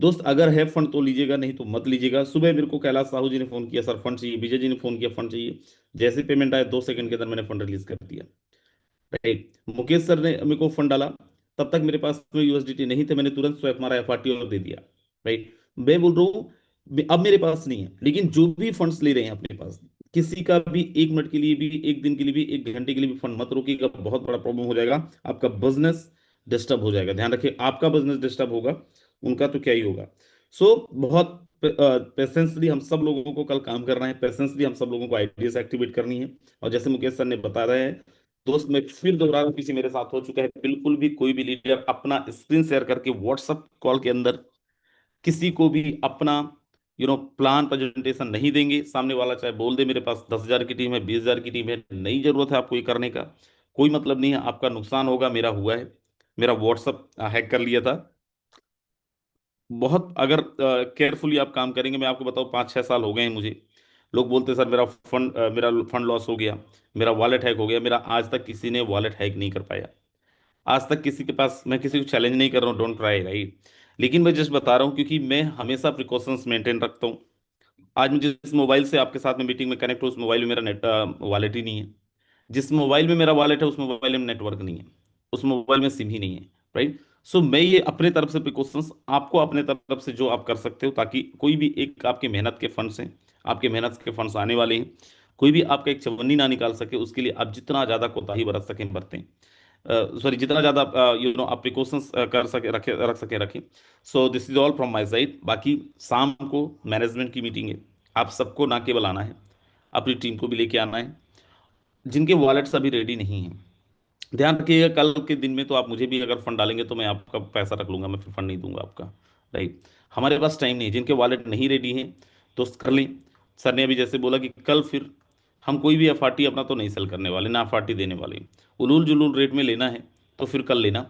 दोस्त, अगर है फंड तो लीजिएगा, नहीं तो मत लीजिएगा। सुबह मेरे को कैलाश साहू जी ने फोन किया, सर फंड चाहिए। विजय जी ने फोन किया, फंड चाहिए। जैसे पेमेंट आया, 2 सेकंड के अंदर मैंने फंड रिलीज कर दिया। राइट। मुकेश सर ने मेरे को फंड डाला, तब तक मेरे पास में यूएसडीटी नहीं थे, मैंने तुरंत स्वैप मारा, एफआरटी और दे दिया। राइट। मैं बोल रहा हूँ, अब मेरे पास नहीं है, लेकिन जो भी फंड्स ले रहे हैं अपने पास, किसी का भी 1 मिनट के लिए भी, 1 दिन के लिए भी, 1 घंटे के लिए भी फंड मत रोकिएगा। बहुत बड़ा प्रॉब्लम हो जाएगा, आपका बिजनेस डिस्टर्ब हो जाएगा। ध्यान रखिए, आपका बिजनेस डिस्टर्ब होगा, उनका तो क्या ही होगा। सो बहुत पेशेंसली हम सब लोगों को कल काम करना है, पेशेंसली हम सब लोगों को आइडियाज एक्टिवेट करनी है। और जैसे मुकेश सर ने बता रहे हैं, दोस्त मैं फिर दोहरा रहा हूं, किसी मेरे साथ हो चुका है, बिल्कुल भी कोई भी लीडर अपना स्क्रीन शेयर करके व्हाट्सएप कॉल के अंदर किसी को भी अपना प्लान प्रेजेंटेशन नहीं देंगे। सामने वाला चाहे बोल दे मेरे पास 10,000 की टीम है, 20,000 की टीम है, नहीं जरूरत है आपको ये करने का। कोई मतलब नहीं है, आपका नुकसान होगा, मेरा हुआ है। मेरा व्हाट्सएप हैक कर लिया था। बहुत अगर केयरफुली आप काम करेंगे, मैं आपको बताऊं, 5-6 साल हो गए हैं मुझे। लोग बोलते हैं सर मेरा फंड लॉस हो गया, मेरा वॉलेट हैक हो गया। मेरा आज तक किसी ने वॉलेट हैक नहीं कर पाया। आज तक किसी के पास, मैं किसी को चैलेंज नहीं कर रहा हूँ, डोंट ट्राई, राइट। लेकिन मैं जस्ट बता रहा हूँ क्योंकि मैं हमेशा प्रिकॉशंस मेंटेन रखता हूँ। आज मुझे जिस मोबाइल से आपके साथ में मीटिंग में कनेक्ट हो, उस मोबाइल में मेरा नेट वॉलेट ही नहीं है। जिस मोबाइल में मेरा वॉलेट है, उस मोबाइल में नेटवर्क नहीं है, उस मोबाइल में सिम ही नहीं है, राइट। सो मैं ये अपने तरफ से प्रिकॉशंस, आपको अपने तरफ से जो आप कर सकते हो, ताकि कोई भी एक आपके मेहनत के फंड्स हैं, आपके मेहनत के फंड्स आने वाले हैं, कोई भी आपका एक चवन्नी ना निकाल सके, उसके लिए आप जितना ज़्यादा कोताही बरत सकें बरतें। सॉरी, जितना ज़्यादा आप प्रिकॉशंस कर सके रखें। सो this is all from my side. बाकी शाम को मैनेजमेंट की मीटिंग है, आप सबको ना केवल आना है, अपनी टीम को भी लेके आना है। जिनके वॉलेट्स अभी रेडी नहीं हैं, ध्यान रखिएगा, कल के दिन में तो आप मुझे भी अगर फंड डालेंगे तो मैं आपका पैसा रख लूंगा, मैं फिर फंड नहीं दूंगा आपका, राइट। हमारे पास टाइम नहीं है, जिनके वॉलेट नहीं रेडी हैं तो कर लें। सर ने अभी जैसे बोला कि कल फिर हम कोई भी एफआरटी अपना तो नहीं सेल करने वाले, ना एफआरटी देने वाले। उलूल जुलूल रेट में लेना है तो फिर कल लेना,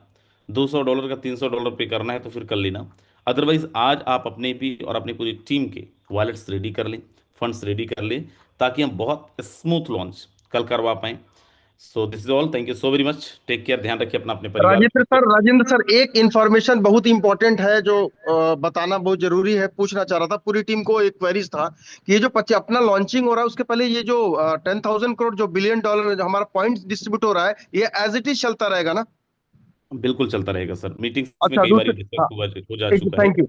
$200 का $300 पे करना है तो फिर कल लेना। अदरवाइज आज आप अपने भी और अपनी पूरी टीम के वॉलेट्स रेडी कर लें, फंड्स रेडी कर लें, ताकि हम बहुत स्मूथ लॉन्च कल करवा पाएं। So this is all, thank you so very much, take care, ध्यान रखिए अपना, अपने परिवार का। राजेंद्र सर, एक इंफॉर्मेशन बहुत इंपॉर्टेंट है जो बताना बहुत जरूरी है, पूछना चाह रहा था। पूरी टीम को एक क्वेरीज था कि ये जो अपना लॉन्चिंग हो रहा है, उसके पहले ये जो 10,000 करोड़ जो $1 बिलियन जो हमारा पॉइंट डिस्ट्रीब्यूट हो रहा है, ये एज इट इज चलता रहेगा ना? बिल्कुल चलता रहेगा सर, मीटिंग्स में अच्छा, कई बार दूसरे। डिस्कस हाँ, हो जा ठीक है, चुका है। Thank you.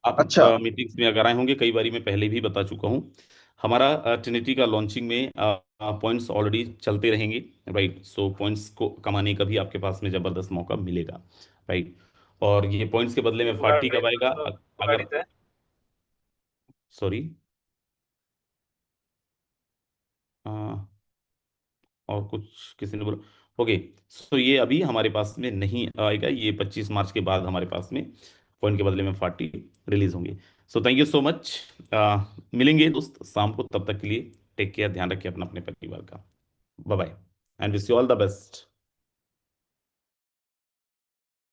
आप अच्छा। मीटिंग्स में अगर आए होंगे, कई बारी मैं पहले भी बता चुका हूँ। हमारा ट्रिनिटी का लॉन्चिंग में पॉइंट्स ऑलरेडी चलते रहेंगे, राइट। सो पॉइंट्स को कमाने का भी आपके पास में जबरदस्त मौका मिलेगा, राइट। और ये पॉइंट्स के बदले में पार्टी कब आएगा, अगर, सॉरी, और कुछ किसी ने बोला, ओके। सो ये अभी हमारे पास में नहीं आएगा, ये 25 मार्च के बाद हमारे पास में पॉइंट के बदले में 40 रिलीज होंगे। So thank you so much, मिलेंगे दोस्त शाम को, तब तक के लिए टेक केयर, ध्यान रखिए अपना, अपने परिवार का। Bye bye, and wish you all the best.